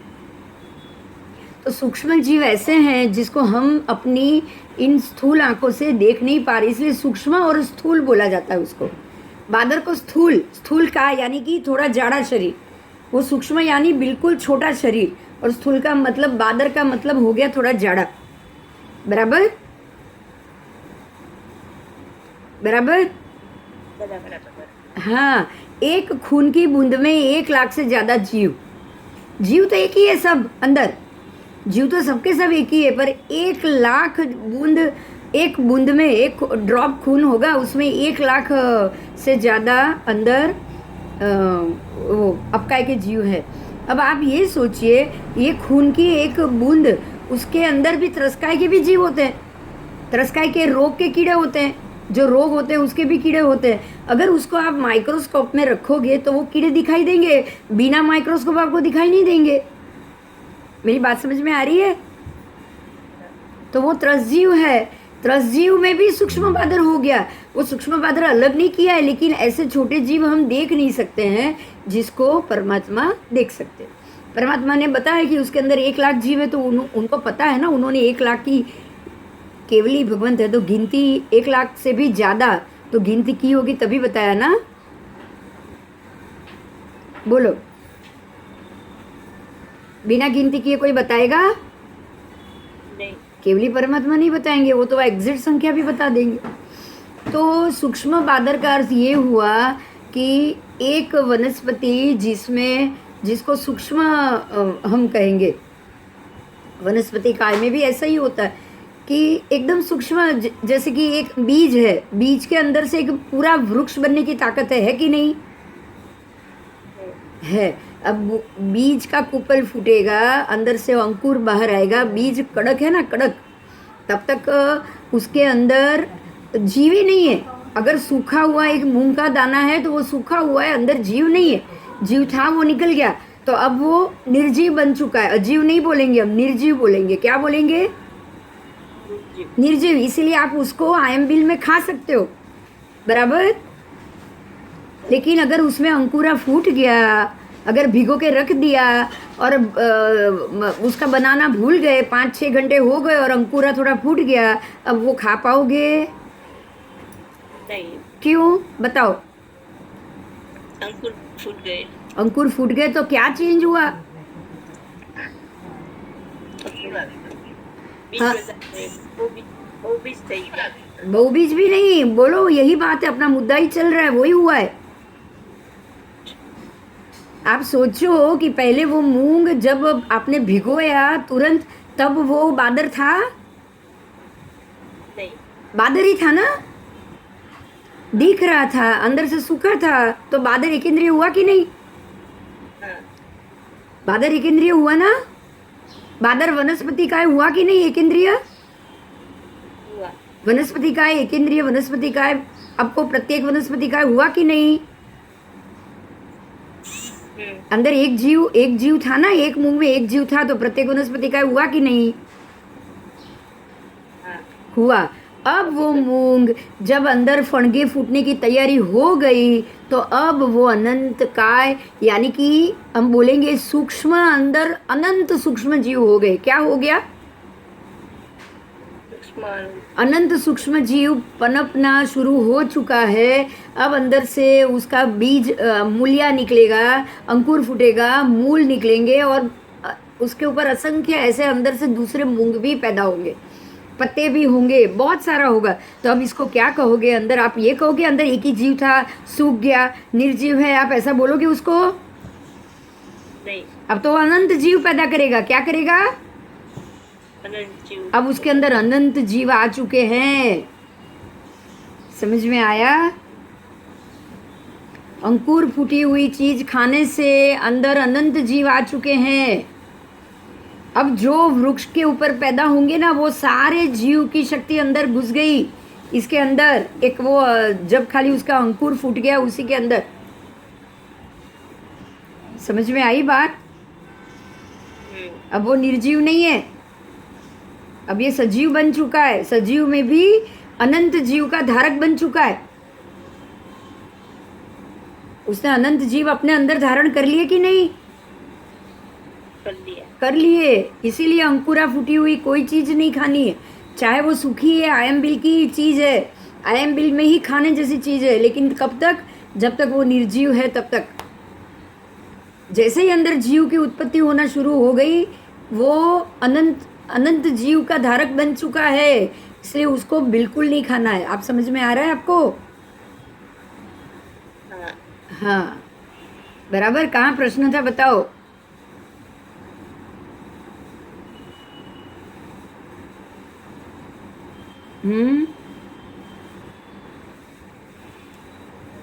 तो सूक्ष्म जीव ऐसे हैं जिसको हम अपनी इन स्थूल आंखों से देख नहीं पा रहे, इसलिए सूक्ष्म और स्थूल बोला जाता है उसको। बादर को स्थूल, स्थूल का यानी कि थोड़ा जाड़ा शरीर, वो सूक्ष्म यानी बिल्कुल छोटा शरीर, और स्थूल का मतलब, बादर का मतलब हो गया थोड़ा जाड़ा। बराबर बराबर। हाँ, एक खून की बूंद में 1 लाख से ज्यादा जीव, जीव तो एक ही है सब अंदर, जीव तो सबके सब एक ही है, पर 1 लाख बूंद, एक बूंद में एक ड्रॉप खून होगा, उसमें 1 लाख से ज़्यादा अंदर वो अपकाय के जीव है। अब आप ये सोचिए, ये खून की एक बूंद, उसके अंदर भी त्रस्काय के भी जीव होते हैं, त्रस्काय के रोग के कीड़े होते हैं, जो रोग होते हैं उसके भी कीड़े होते हैं। अगर उसको आप माइक्रोस्कोप में रखोगे तो वो कीड़े दिखाई देंगे, बिना माइक्रोस्कोप आपको दिखाई नहीं देंगे। मेरी बात समझ में आ रही है? तो वो त्रसजीव है, त्रसजीव में भी सूक्ष्म बादर हो गया। वो सूक्ष्म बादर अलग नहीं किया है, लेकिन ऐसे छोटे जीव हम देख नहीं सकते हैं जिसको परमात्मा देख सकते हैं। परमात्मा ने बताया कि उसके अंदर 1 लाख जीव है, तो उनको पता है ना, उन्होंने 1 लाख की, केवली भगवंत है तो गिनती 1 लाख से भी ज़्यादा तो गिनती की होगी, तभी बताया ना। बोलो, बिना गिनती किए कोई बताएगा? नहीं। केवली परमात्मा नहीं बताएंगे, वो तो एग्जैक्ट संख्या भी बता देंगे। तो सूक्ष्म बादर का अर्थ ये हुआ कि एक वनस्पति जिसमें, जिसको सूक्ष्म हम कहेंगे, वनस्पति काय में भी ऐसा ही होता है कि एकदम सूक्ष्म, जैसे कि एक बीज है, बीज के अंदर से एक पूरा वृक्ष बनने की ताकत है कि नहीं है? अब बीज का कुपल फूटेगा, अंदर से अंकुर बाहर आएगा, बीज कड़क है ना, कड़क, तब तक उसके अंदर जीव ही नहीं है। अगर सूखा हुआ एक मूंग का दाना है तो वो सूखा हुआ है, अंदर जीव नहीं है, जीव था वो निकल गया, तो अब वो निर्जीव बन चुका है। अजीव नहीं बोलेंगे, हम निर्जीव बोलेंगे। क्या बोलेंगे? निर्जीव। इसीलिए आप उसको आयम बिल में खा सकते हो, बराबर। लेकिन अगर उसमें अंकुरा फूट गया, अगर भिगो के रख दिया और उसका बनाना भूल गए, 5-6 घंटे हो गए और अंकुरा थोड़ा फूट गया, अब वो खा पाओगे? नहीं। क्यों बताओ? अंकुर फूट गए। अंकुर फूट गए तो क्या चेंज हुआ? हाँ, बहुबीज भी नहीं, बोलो यही बात है, अपना मुद्दा ही चल रहा है, वही हुआ है। आप सोचो कि पहले वो मूंग जब आपने भिगोया तुरंत, तब वो बादर था? नहीं। बादर ही था ना, दिख रहा था, अंदर से सूखा था, तो बादर एक इंद्रिय हुआ कि नहीं? हाँ। बादर एक इंद्रिय हुआ ना? बादर वनस्पति काय हुआ कि नहीं एक इंद्रिय? हुआ। वनस्पति काय एक इंद्रिय, वनस्पति काय आपको प्रत्येक वनस्पति काय हुआ कि नहीं? अंदर एक जीव था ना, एक मूंग में एक जीव था, तो प्रत्येक वनस्पति काय हुआ कि नहीं? हाँ। हुआ। अब वो मूंग जब अंदर फणगे फूटने की तैयारी हो गई, तो अब वो अनंत काय, यानी कि हम बोलेंगे सूक्ष्म, अंदर अनंत सूक्ष्म जीव हो गए। क्या हो गया? अनंत सूक्ष्म जीव पनपना शुरू हो चुका है। अब अंदर से उसका बीज मूलिया निकलेगा, अंकुर फूटेगा, मूल निकलेंगे और उसके ऊपर असंख्य ऐसे अंदर से दूसरे मूंग भी पैदा होंगे, पत्ते भी होंगे, बहुत सारा होगा। तो अब इसको क्या कहोगे? अंदर आप ये कहोगे अंदर एक ही जीव था, सूख गया, निर्जीव है, आप ऐसा बोलोगे उसको? नहीं, अब तो अनंत जीव पैदा करेगा। क्या करेगा? अनंत जीव। अब उसके अंदर अनंत जीव आ चुके हैं। समझ में आया? अंकुर फूटी हुई चीज खाने से अंदर अनंत जीव आ चुके हैं। अब जो वृक्ष के ऊपर पैदा होंगे ना, वो सारे जीव की शक्ति अंदर घुस गई इसके अंदर। एक वो जब खाली उसका अंकुर फूट गया उसी के अंदर। समझ में आई बात? अब वो निर्जीव नहीं है, अब ये सजीव बन चुका है। सजीव में भी अनंत जीव का धारक बन चुका है। उसने अनंत जीव अपने अंदर धारण कर लिए कि नहीं? कर लिया। कर लिए। इसीलिए अंकुरा फूटी हुई कोई चीज नहीं खानी है, चाहे वो सूखी है, आयम बिल की चीज है, आयम बिल में ही खाने जैसी चीज है। लेकिन कब तक? जब तक वो निर्जीव है तब तक। जैसे ही अंदर जीव की उत्पत्ति होना शुरू हो गई, वो अनंत जीव का धारक बन चुका है, इसलिए उसको बिल्कुल नहीं खाना है। आप समझ में आ रहा है आपको? हाँ, हाँ, बराबर। कहाँ प्रश्न था बताओ?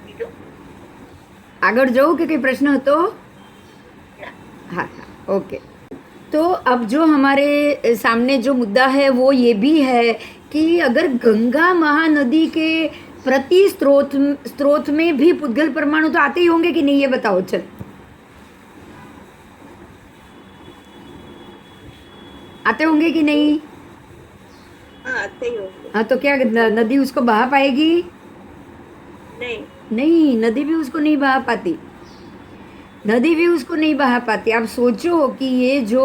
બીજો? આગળ જવું કે કઈ પ્રશ્ન હતો? ના, हाँ हाँ, ओके। तो अब जो हमारे सामने जो मुद्दा है वो ये भी है कि अगर गंगा महानदी के प्रति स्रोत में भी पुद्गल परमाणु तो आते ही होंगे कि नहीं, ये बताओ। चल, आते होंगे कि नहीं? हाँ, आते ही होंगे। हाँ, तो क्या नदी उसको बहा पाएगी? नहीं, नहीं, नदी भी उसको नहीं बहा पाती। नदी भी उसको नहीं बहा पाती। आप सोचो कि ये जो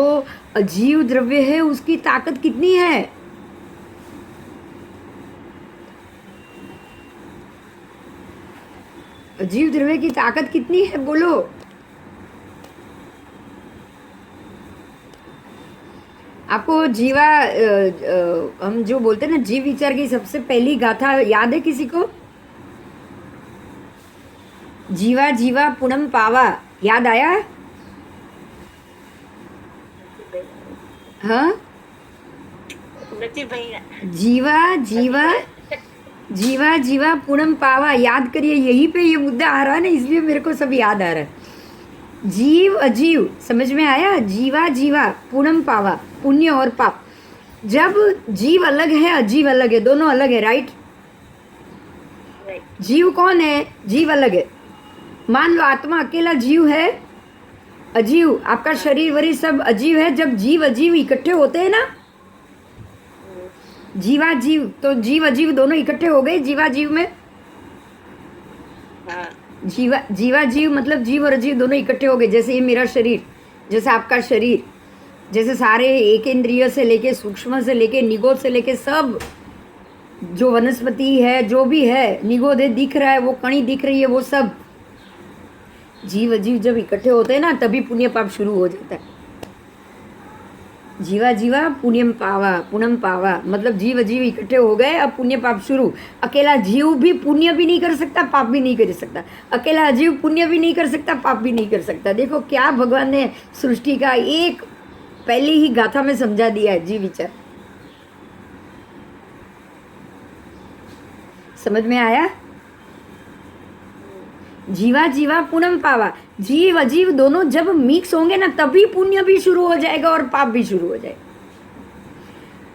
अजीव द्रव्य है उसकी ताकत कितनी है। अजीव द्रव्य की ताकत कितनी है बोलो? आपको जीवा हम जो बोलते हैं ना, जीव विचार की सबसे पहली गाथा याद है किसी को? जीवा जीवा पुनम पावा, याद आया? हाँ, નથી ભૈયા। जीवा जीवा जीवा जीवा पुनम पावा, याद करिए। यहीं पे ये मुद्दा आ रहा है ना, इसलिए मेरे को सब याद आ रहा है। जीव अजीव, समझ में आया? जीवा जीवा पुनम पावा, पुण्य और पाप। जब जीव अलग है, अजीव अलग है, दोनों अलग है, राइट? राइट। जीव कौन है? जीव अलग है। मान लो आत्मा अकेला जीव है, अजीव आपका शरीर वरी सब अजीव है। जब जीव अजीव इकट्ठे होते हैं ना, जीवा जीव, तो जीव अजीव दोनों इकट्ठे हो गए जीवा जीव में। हाँ, जीवा जीव मतलब जीव और अजीव दोनों इकट्ठे हो गए। जैसे ये मेरा शरीर, जैसे आपका शरीर, जैसे सारे एक इंद्रिय से लेके, सूक्ष्म से लेके, निगोद से लेके, सब जो वनस्पति है, जो भी है, निगोद है, दिख रहा है, वो कणी दिख रही है, वो सब जीव अजीव जब इकट्ठे होते हैं ना, तभी पुण्य पाप शुरू हो जाता है। जीवा जीवा पुण्यम पावा, पुनम पावा मतलब जीव अजीव इकट्ठे हो गए, अब पुण्य पाप शुरू। अकेला जीव भी पुण्य भी नहीं कर सकता, पाप भी नहीं कर सकता। अकेला अजीव पुण्य भी नहीं कर सकता, पाप भी नहीं कर सकता। देखो क्या भगवान ने सृष्टि का एक पहले ही गाथा में समझा दिया है। जीव विचार समझ में आया? जीवा जीवा पुनम पावा, जीव अजीव दोनों जब मिक्स होंगे ना, तभी पुण्य भी शुरू हो जाएगा और पाप भी शुरू हो जाएगा।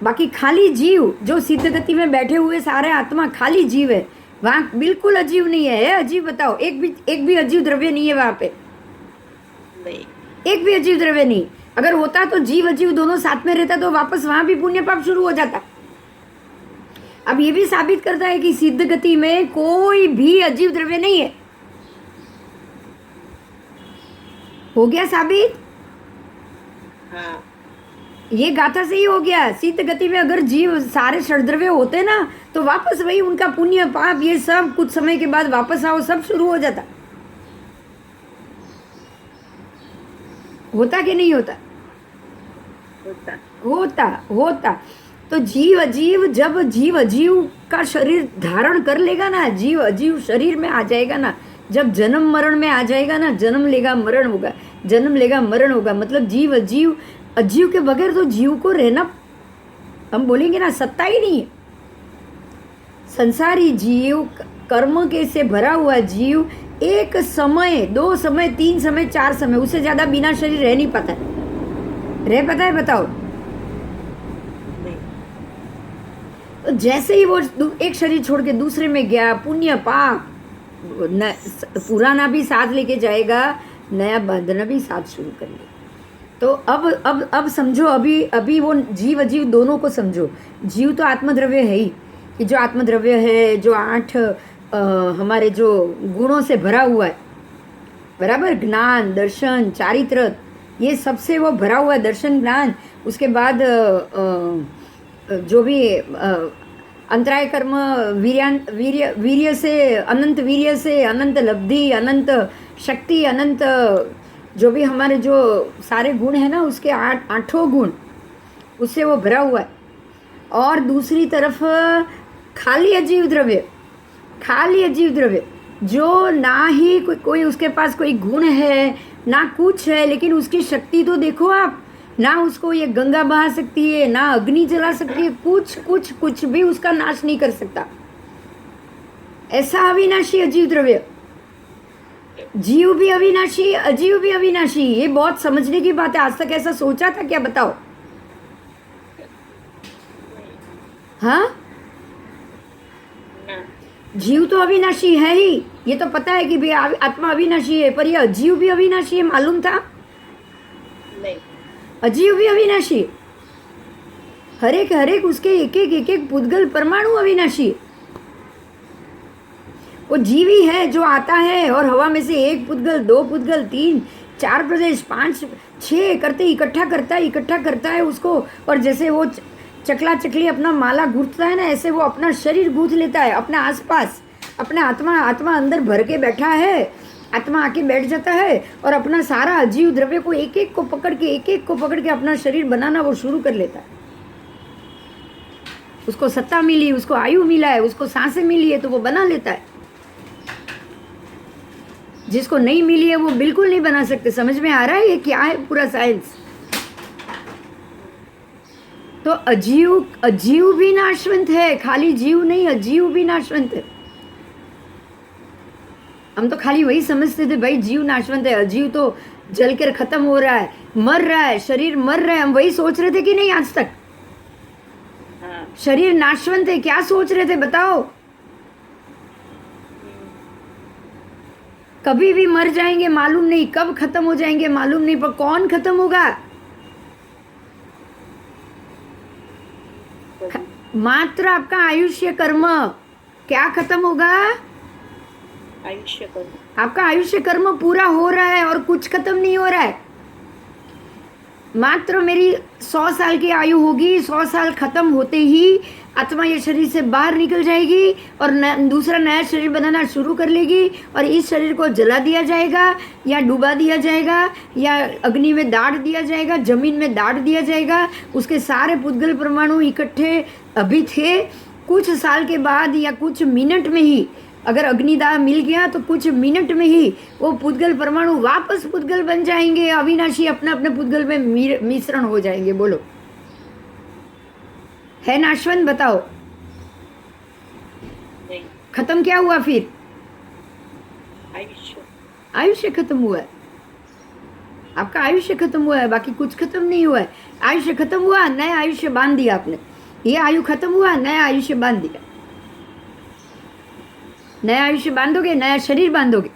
बाकी खाली जीव जो सिद्ध गति में बैठे हुए सारे आत्मा खाली जीव है, वहाँ बिल्कुल अजीव नहीं है। अजीव बताओ, एक भी अजीव द्रव्य नहीं है वहाँ पे, नहीं। एक भी अजीव द्रव्य नहीं। अगर होता तो जीव अजीव दोनों साथ में रहता तो वापस वहाँ भी पुण्य पाप शुरू हो जाता। अब ये भी साबित करता है कि सिद्ध गति में कोई भी अजीव द्रव्य नहीं है। हो गया साबित? हाँ, ये गाथा से ही हो गया। शीत गति में अगर जीव सारे षड्द्रव्य होते ना तो वापस वही उनका पुण्य पाप ये सब कुछ समय के बाद वापस आओ सब शुरू हो जाता। होता कि नहीं होता? होता। होता होता। तो जीव अजीव, जब जीव अजीव का शरीर धारण कर लेगा ना, जीव अजीव शरीर में आ जाएगा ना, जब जन्म मरण में आ जाएगा ना, जन्म लेगा मरण होगा, जन्म लेगा मरण होगा, मतलब जीव अजीव, अजीव के बगैर तो जीव को रहना हम बोलेंगे ना सत्ता ही नहीं है। संसारी जीव, कर्म के से भरा हुआ जीव एक समय, 2 समय, 3 समय, 4 समय, उससे ज्यादा बिना शरीर रह नहीं पाता है। रह पाता है बताओ? नहीं। तो जैसे ही वो एक शरीर छोड़ के दूसरे में गया, पुण्य पाप पुराना भी साथ लेके जाएगा, नया बंधना भी साथ शुरू कर ले। तो अब समझो, अभी वो जीव अजीव दोनों को समझो। जीव तो आत्मद्रव्य है ही, कि जो आत्मद्रव्य है, जो 8 हमारे जो गुणों से भरा हुआ है, बराबर, ज्ञान, दर्शन, चारित्र, ये सबसे वो भरा हुआ है, दर्शन, ज्ञान। उसके बाद जो भी अंतराय कर्म, वीर्य से अनंत लब्धि, अनंत शक्ति, अनंत जो भी हमारे जो सारे गुण है ना, उसके 8 गुण, उससे वो भरा हुआ है। और दूसरी तरफ खाली अजीव द्रव्य, खाली अजीव द्रव्य, जो ना ही कोई उसके पास कोई गुण है ना कुछ है, लेकिन उसकी शक्ति तो देखो आप, ना उसको ये गंगा बहा सकती है, ना अग्नि जला सकती है, कुछ भी उसका नाश नहीं कर सकता। ऐसा अविनाशी अजीव द्रव्य। जीव भी अविनाशी, अजीव भी अविनाशी। ये बहुत समझने की बात है। आज तक ऐसा सोचा था क्या बताओ? हाँ, ना। जीव तो अविनाशी है ही, ये तो पता है कि भाई आत्मा अविनाशी है, पर ये अजीव भी अविनाशी है, मालूम था? नहीं। अजीव भी अविनाशी, हर एक उसके एक पुद्गल परमाणु अविनाशी है। वो जीवी है जो आता है और हवा में से 1 पुद्गल, 2 पुद्गल, 3, 4 प्रदेश, 5, 6 करते इकट्ठा करता है उसको। और जैसे वो चकला चकली अपना माला गूंथता है ना, ऐसे वो अपना शरीर गूंथ लेता है अपना आसपास। अपना आत्मा अंदर भर के बैठा है, आत्मा आके बैठ जाता है और अपना सारा अजीव द्रव्य को एक को पकड़ के अपना शरीर बनाना वो शुरू कर लेता है। उसको सत्ता मिली, उसको आयु मिला है, उसको सांसें मिली है, तो वो बना लेता है। जिसको नहीं मिली है वो बिल्कुल नहीं बना सकते। समझ में आ रहा है ये क्या है पूरा साइंस? तो अजीव भी नाशवंत है, खाली जीव नहीं, अजीव भी नाशवंत है। हम तो खाली वही समझते थे भाई जीव नाशवंत है, अजीव तो जल कर खत्म हो रहा है, मर रहा है, शरीर मर रहा है। हम वही सोच रहे थे कि नहीं आज तक? हाँ। शरीर नाशवंत है, क्या सोच रहे थे बताओ? कभी भी मर जाएंगे मालूम नहीं, कब खत्म हो जाएंगे मालूम नहीं, पर कौन खत्म होगा? मात्र आपका आयुष्य कर्म। क्या खत्म होगा? आयुष्य कर्म। आपका आयुष्य कर्म पूरा हो रहा है और कुछ खत्म नहीं हो रहा है। मात्र मेरी 100 साल की आयु होगी, 100 साल खत्म होते ही आत्मा ये शरीर से बाहर निकल जाएगी और दूसरा नया शरीर बनाना शुरू कर लेगी। और इस शरीर को जला दिया जाएगा या डुबा दिया जाएगा या अग्नि में दाड़ दिया जाएगा, जमीन में दाड़ दिया जाएगा। उसके सारे पुद्गल परमाणु इकट्ठे अभी थे, कुछ साल के बाद या कुछ मिनट में ही, अगर अग्निदाह मिल गया तो कुछ मिनट में ही वो पुद्गल परमाणु वापस पुद्गल बन जाएंगे, अविनाशी अपने अपने पुद्गल में मिश्रण हो जाएंगे। बोलो, है नाशवंत? बताओ, नहीं। खत्म क्या हुआ फिर? आयुष्य। आयुष्य खत्म हुआ है। आपका आयुष्य खत्म हुआ है, बाकी कुछ खत्म नहीं हुआ है। आयुष्य खत्म हुआ, नया आयुष्य बांध दिया आपने। ये आयु खत्म हुआ, नया आयुष्य बांध दिया। नया आयुष्य बांधोगे, नया शरीर बांधोगे।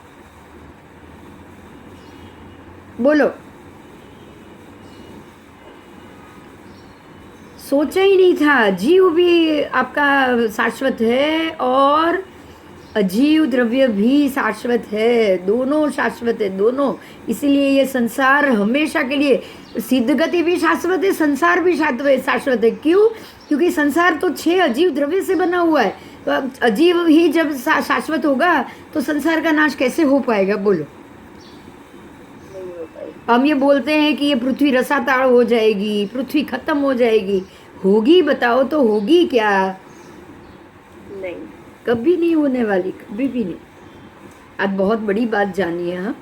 बोलो, सोचा ही नहीं था जीव भी आपका शाश्वत है और अजीव द्रव्य भी शाश्वत है, दोनों शाश्वत है, दोनों। इसीलिए ये संसार हमेशा के लिए, सिद्ध गति भी शाश्वत है, संसार भी शाश्वत है। क्यों? क्योंकि संसार तो 6 अजीव द्रव्य से बना हुआ है। तो अब अजीव ही जब शाश्वत होगा तो संसार का नाश कैसे हो पाएगा? बोलो। नहीं हो पाएगी। हम ये बोलते हैं कि ये पृथ्वी रसाताड़ हो जाएगी, पृथ्वी खत्म हो जाएगी। होगी? बताओ तो होगी क्या? नहीं। कभी नहीं होने वाली, कभी भी नहीं। आज बहुत बड़ी बात जानी है। हाँ,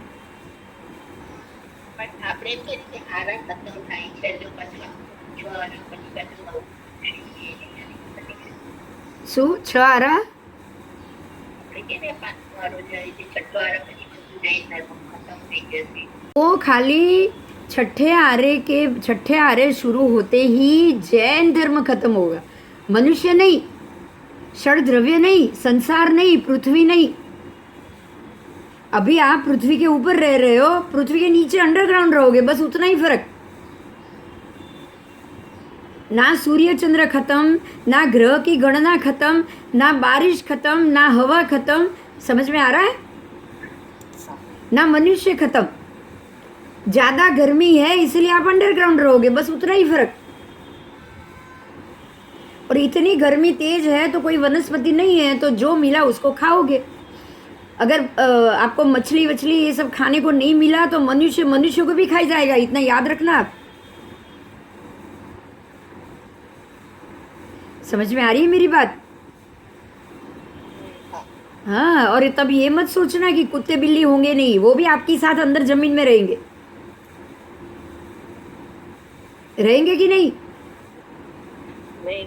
પણ આપણે એમ કહીએ કે આરા ખતમ થાય છે જો પછી છ વર્ષ પછી કશું નવું શું 6 આરા? આપણે કે ને પાંચમો વારો જાય છે છઠ્ઠો વારો પછી બધું જૈન ધર્મ ખતમ થઈ જશે. वो खाली छठे आरे शुरू होते ही जैन धर्म खत्म होगा। मनुष्य नहीं, षड द्रव्य नहीं, संसार नहीं, पृथ्वी नहीं। अभी आप पृथ्वी के ऊपर रह रहे हो, पृथ्वी के नीचे अंडरग्राउंड रहोगे, बस उतना ही फर्क। ना सूर्य चंद्र खत्म, ना ग्रह की गणना खत्म, ना बारिश खत्म, ना हवा खत्म। समझ में आ रहा है? ना मनुष्य खत्म। ज्यादा गर्मी है इसलिए आप अंडरग्राउंड रहोगे, बस उतना ही फर्क। और इतनी गर्मी तेज है तो कोई वनस्पति नहीं है, तो जो मिला उसको खाओगे। अगर आपको मछली वछली ये सब खाने को नहीं मिला तो मनुष्य को भी खाई जाएगा, इतना याद रखना आप। समझ में आ रही है मेरी बात? हाँ, और तब ये मत सोचना कि कुत्ते बिल्ली होंगे नहीं, वो भी आपके साथ अंदर जमीन में रहेंगे। रहेंगे कि नहीं? नहीं।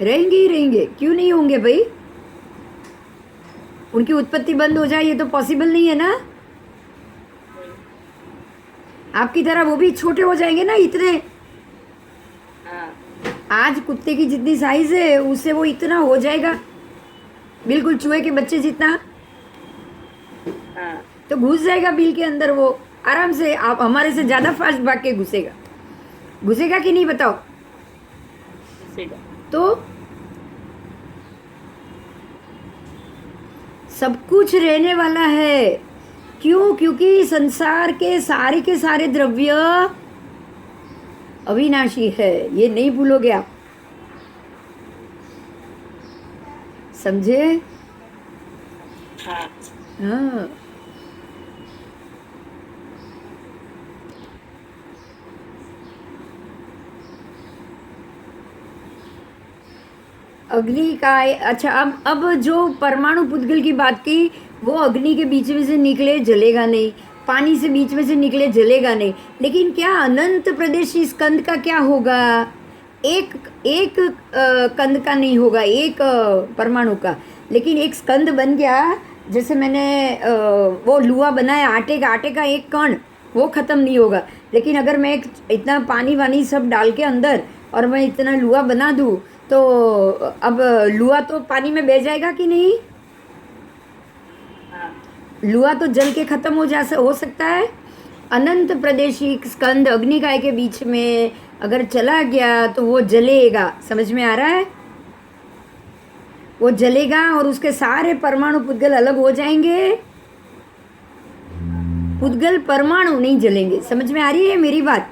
रहेंगे ही रहेंगे। क्यों नहीं होंगे भाई? उनकी उत्पत्ति बंद हो जाए ये तो पॉसिबल नहीं है ना। आपकी तरह वो भी छोटे हो जाएंगे ना, इतने। हाँ। आज कुत्ते की जितनी साइज है उससे वो इतना हो जाएगा, बिल्कुल चूहे के बच्चे जितना। हाँ। तो घुस जाएगा बिल के अंदर वो आराम से। आप हमारे से ज़्यादा फास्ट भाग के घुसेगा। घुसेगा कि नहीं बताओ? घुसेगा। तो सब कुछ रहने वाला है। क्यों? क्योंकि संसार के सारे द्रव्य अविनाशी है, ये नहीं भूलोगे आप। समझे? हाँ। हाँ। अग्नि का अच्छा, अब जो परमाणु पुद्गल की बात की, वो अग्नि के बीच में से निकले जलेगा नहीं, पानी से बीच में से निकले जलेगा नहीं। लेकिन क्या अनंत प्रदेशी स्कंद का क्या होगा? एक कंद का नहीं होगा, एक परमाणु का। लेकिन एक स्कंद बन गया। जैसे मैंने वो लुआ बनाया आटे का एक कण, वो ख़त्म नहीं होगा। लेकिन अगर मैं इतना पानी वानी सब डाल के अंदर और मैं इतना लुआ बना दूँ तो अब लुआ तो पानी में बह जाएगा कि नहीं? हाँ। लुआ तो जल के ख़त्म हो सकता है। अनंत प्रदेशी स्कंद अग्निकाय के बीच में अगर चला गया तो वो जलेगा। समझ में आ रहा है? वो जलेगा और उसके सारे परमाणु पुद्गल अलग हो जाएंगे। पुद्गल परमाणु नहीं जलेंगे। समझ में आ रही है मेरी बात?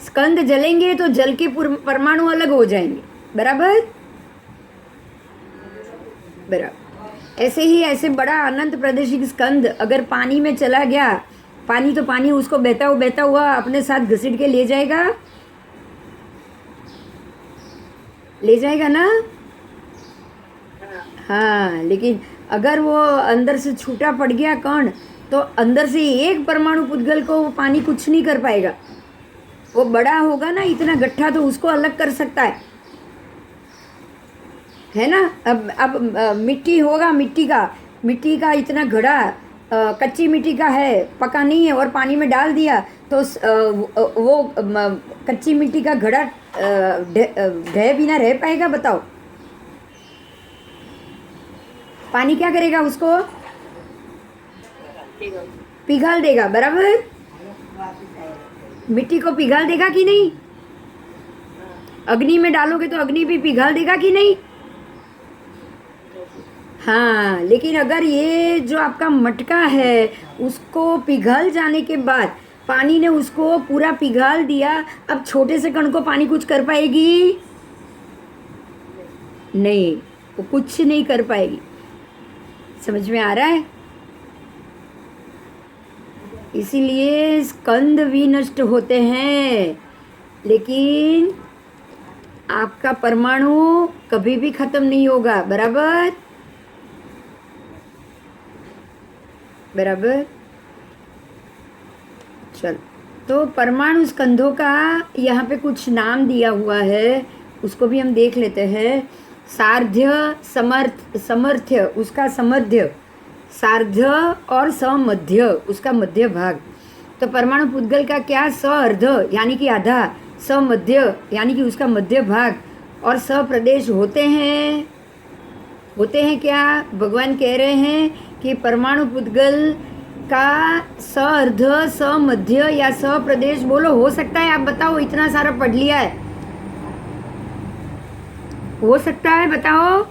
स्कंद जलेंगे तो जल के परमाणु अलग हो जाएंगे। बराबर? बराबर। ऐसे बड़ा अनंत प्रदेशिक स्कंद अगर पानी में चला गया, पानी तो पानी उसको बहता हुआ अपने साथ घसीट के ले जाएगा ना। हाँ, लेकिन अगर वो अंदर से छूटा पड़ गया कण, तो अंदर से एक परमाणु पुद्गल को वो पानी कुछ नहीं कर पाएगा। वो बड़ा होगा ना इतना गट्ठा, तो उसको अलग कर सकता है ना। अब मिट्टी होगा, मिट्टी का इतना घड़ा कच्ची मिट्टी का है, पका नहीं है, और पानी में डाल दिया तो वो कच्ची मिट्टी का घड़ा ढह बिना रह पाएगा? बताओ। पानी क्या करेगा? उसको पिघाल देगा। बराबर? मिट्टी को पिघाल देगा कि नहीं? अग्नि में डालोगे तो अग्नि भी पिघाल देगा कि नहीं? हाँ, लेकिन अगर ये जो आपका मटका है उसको पिघल जाने के बाद पानी ने उसको पूरा पिघाल दिया, अब छोटे से कण को पानी कुछ कर पाएगी? नहीं, वो कुछ नहीं कर पाएगी। समझ में आ रहा है? इसीलिए स्कंद भी नष्ट होते हैं, लेकिन आपका परमाणु कभी भी खत्म नहीं होगा। बराबर बराबर। चल, तो परमाणु स्कंधों का यहाँ पे कुछ नाम दिया हुआ है, उसको भी हम देख लेते हैं। सार्ध्य, समर्थ्य उसका समध्य, सार्ध और समध्य उसका मध्य भाग। तो परमाणु पुद्गल का क्या? स अर्ध यानी कि आधा, समध्य यानी कि उसका मध्य भाग, और सप्रदेश होते हैं। होते हैं क्या? भगवान कह रहे हैं कि परमाणु पुद्गल का स अर्ध, समध्य या सप्रदेश बोलो, हो सकता है? आप बताओ, इतना सारा पढ़ लिया है, हो सकता है? बताओ।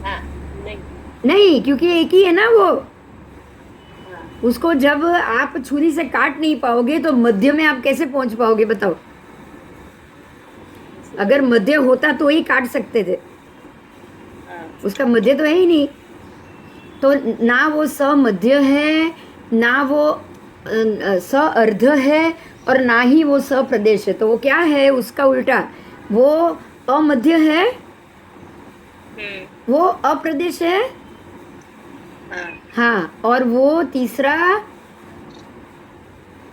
हाँ, नहीं। नहीं, क्योंकि एक ही है ना वो। हाँ, उसको जब आप छुरी से काट नहीं पाओगे तो मध्य में आप कैसे पहुंच पाओगे? बताओ। अगर मध्य होता तो ही काट सकते थे, हाँ, उसका मध्य तो है ही नहीं। तो ना वो समध्य है, ना वो स अर्ध है, और ना ही वो सप्रदेश है। तो वो क्या है? उसका उल्टा, वो अमध्य है, वो अप्रदेश है। हाँ, हाँ, और वो तीसरा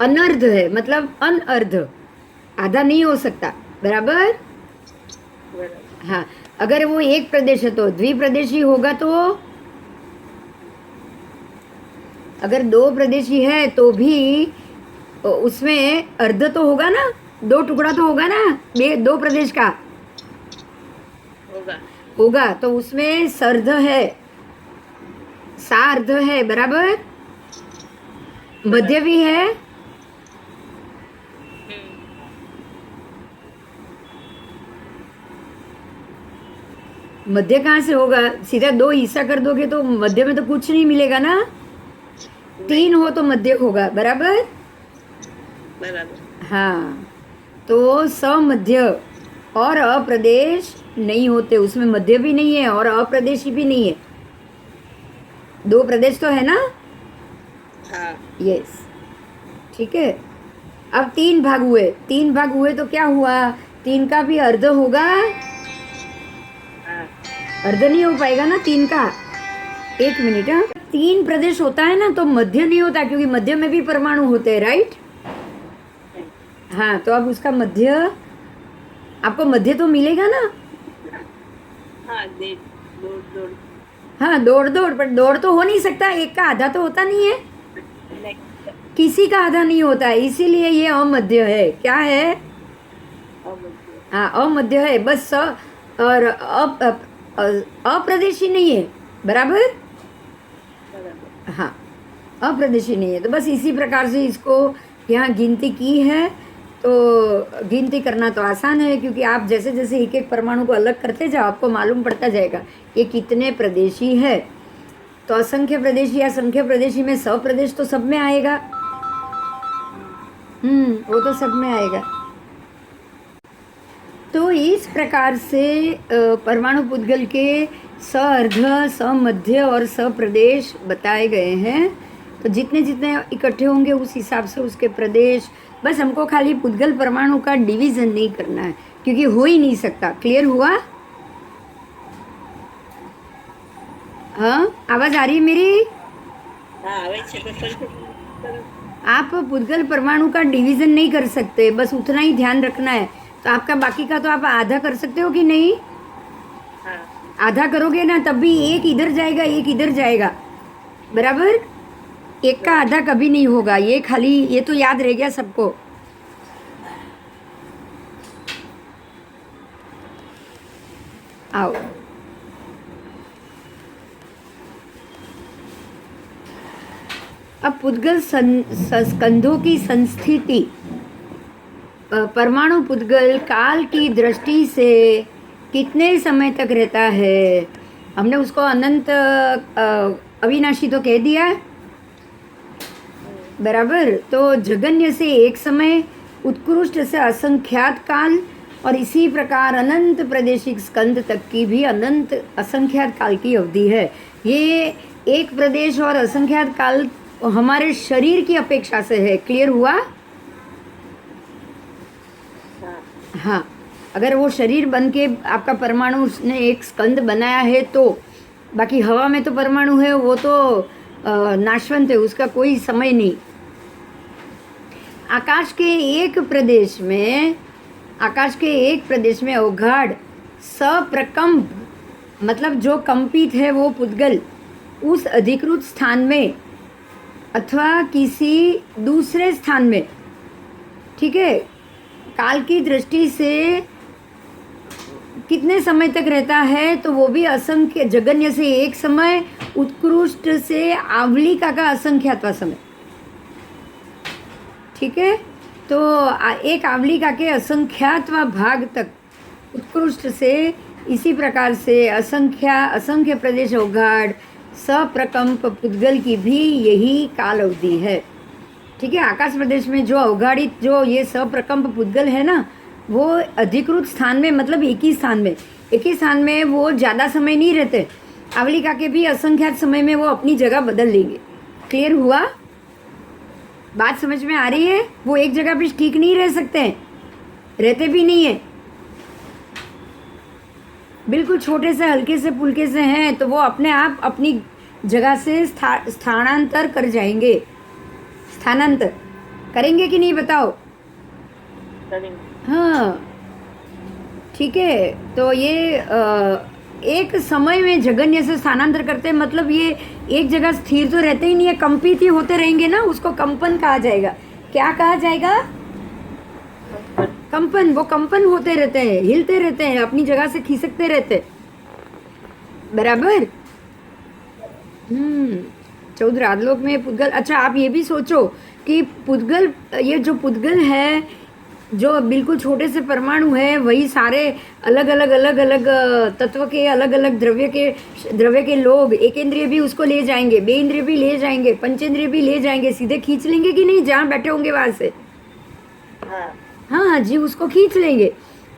अनर्ध है, मतलब अनअर्ध, आधा नहीं हो सकता। बराबर। बराबर। हाँ, अगर वो एक प्रदेश है तो द्विप्रदेशी होगा। तो अगर दो प्रदेशी है तो भी उसमें अर्ध तो होगा ना, दो टुकड़ा तो होगा ना, दो प्रदेश का होगा। होगा। तो उसमें सर्ध है, सार्ध है। बराबर। मध्य भी है। मध्य कहाँ से होगा? सीधा दो हिस्सा कर दोगे तो मध्य में तो कुछ नहीं मिलेगा ना। तीन हो तो मध्य होगा। बराबर। बराबर। हाँ, तो समध्य और अप्रदेश नहीं होते, उसमें मध्य भी नहीं है और अप्रदेशी भी नहीं है। दो प्रदेश तो है ना। हाँ, यस, ठीक है। अब तीन भाग हुए, तीन भाग हुए तो क्या हुआ? तीन का भी अर्ध होगा? हाँ, अर्ध नहीं हो पाएगा ना तीन का। एक मिनट। हाँ, तीन प्रदेश होता है ना तो मध्य नहीं होता, क्योंकि मध्य में भी परमाणु होते हैं, राइट? हाँ, तो अब उसका मध्य, आपको मध्य तो मिलेगा ना। हाँ, दौड़ दौड़। हाँ, दौड़ दौड़, पर दौड़ तो हो नहीं सकता, एक का आधा तो होता नहीं है, नहीं, किसी का आधा नहीं होता है, इसीलिए ये अमध्य है। क्या है? अमध्य। हाँ, अमध्य है बस। और अप्रदेशी नहीं है। बराबर। बराबर। हाँ, अप्रदेशी नहीं है। तो बस इसी प्रकार से इसको यहाँ गिनती की है। तो गिनती करना तो आसान है, क्योंकि आप जैसे जैसे एक एक परमाणु को अलग करते जाओ आपको मालूम पड़ता जाएगा ये कितने प्रदेशी है। तो असंख्य प्रदेशी या संख्य प्रदेशी में सप्रदेश तो सब में आएगा। वो तो सब में आएगा। तो इस प्रकार से परमाणु पुद्गल के सर्ध, समध्य और सप्रदेश बताए गए हैं। तो जितने जितने इकट्ठे होंगे उस हिसाब से उसके प्रदेश। बस हमको खाली पुद्गल परमाणु का डिवीजन नहीं करना है, क्योंकि हो ही नहीं सकता। क्लियर हुआ? हाँ, आवाज आ रही है मेरी? हाँ, આવે છે તો ફરીથી કરો। आप पुद्गल परमाणु का डिवीजन नहीं कर सकते, बस उतना ही ध्यान रखना है। तो आपका बाकी का तो आप आधा कर सकते हो कि नहीं? हाँ, आधा करोगे ना तब भी एक इधर जाएगा, एक इधर जाएगा। बराबर। एक का आधा कभी नहीं होगा। ये खाली, ये तो याद रह गया सबको। आओ, अब पुद्गल स्कंधों की संस्थिति। परमाणु पुद्गल काल की दृष्टि से कितने समय तक रहता है? हमने उसको अनंत अविनाशी तो कह दिया है, बराबर। तो जगन्य से एक समय, उत्कृष्ट से असंख्यात काल, और इसी प्रकार अनंत प्रादेशिक स्कंद तक की भी अनंत असंख्यात काल की अवधि है। ये एक प्रदेश और असंख्यात काल हमारे शरीर की अपेक्षा से है। क्लियर हुआ? हाँ हाँ, अगर वो शरीर बन के आपका परमाणु ने एक स्कंद बनाया है तो, बाकी हवा में तो परमाणु है, वो तो नाशवंत है, उसका कोई समय नहीं। आकाश के एक प्रदेश में अवगाढ़ सप्रकंप, मतलब जो कंपित है वो पुद्गल, उस अधिकृत स्थान में अथवा किसी दूसरे स्थान में, ठीक है, काल की दृष्टि से कितने समय तक रहता है, तो वो भी असंख्य, जगन्य से एक समय, उत्कृष्ट से आवलिका का असंख्यातवा समय, ठीक है। तो एक आवलिका के असंख्यातवा भाग तक, उत्कृष्ट से इसी प्रकार से असंख्य प्रदेश अवगाढ़ सप्रकंप पुद्गल की भी यही काल अवधि है, ठीक है। आकाश प्रदेश में जो अवगाढ़ित, जो ये सप्रकंप पुद्गल है ना, वो अधिकृत स्थान में, मतलब एक ही स्थान में वो ज़्यादा समय नहीं रहते। आवलिका के भी असंख्यात समय में वो अपनी जगह बदल लेंगे। क्लियर हुआ? बात समझ में आ रही है? वो एक जगह पे ठीक नहीं रह सकते हैं, रहते भी नहीं है। बिल्कुल छोटे से हल्के से पुल्के से हैं तो वो अपने आप अपनी जगह से स्थानांतर कर जाएंगे। स्थानांतर करेंगे कि नहीं बताओ? करेंगे। हाँ, ठीक है। तो ये एक समय में जगन्य से स्थानांतर करते हैं, मतलब ये एक जगह स्थिर तो रहते ही नहीं है, कंपित ही होते रहेंगे ना, उसको कंपन कहा जाएगा। क्या कहा जाएगा? कंपन। वो कंपन होते रहते हैं, हिलते रहते हैं, अपनी जगह से खिसकते रहते हैं, बराबर। 14 आदलोक में पुद्गल। अच्छा, आप ये भी सोचो कि पुद्गल, ये जो पुद्गल है, जो बिल्कुल छोटे से परमाणु है, वही सारे अलग अलग तत्व के, अलग अलग द्रव्य के लोग, एक इंद्रिय भी उसको ले जाएंगे, बे इंद्रिय भी ले जाएंगे, पंचेंद्रिय भी ले जाएंगे, सीधे खींच लेंगे कि नहीं, जहाँ बैठे होंगे वहाँ से। हाँ हाँ जी, उसको खींच लेंगे।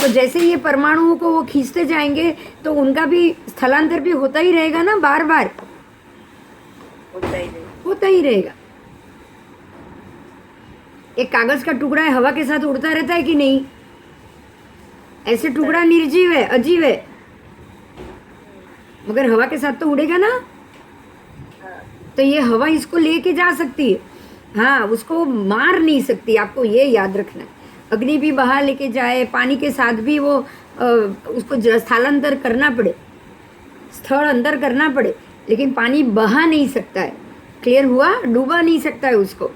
तो जैसे ये परमाणुओं को वो खींचते जाएंगे तो उनका भी स्थलांतर भी होता ही रहेगा ना, बार बार होता ही रहेगा। एक कागज का टुकड़ा है, हवा के साथ उड़ता रहता है कि नहीं? ऐसे टुकड़ा निर्जीव है, अजीव है, मगर हवा के साथ तो उड़ेगा ना। तो ये हवा इसको लेके जा सकती है, हाँ, उसको मार नहीं सकती, आपको ये याद रखना है। अग्नि भी बाहर लेके जाए, पानी के साथ भी वो उसको स्थलांतर करना पड़े, स्थल अंतर करना पड़े, लेकिन पानी बहा नहीं सकता है। क्लियर हुआ? डूबा नहीं सकता है उसको।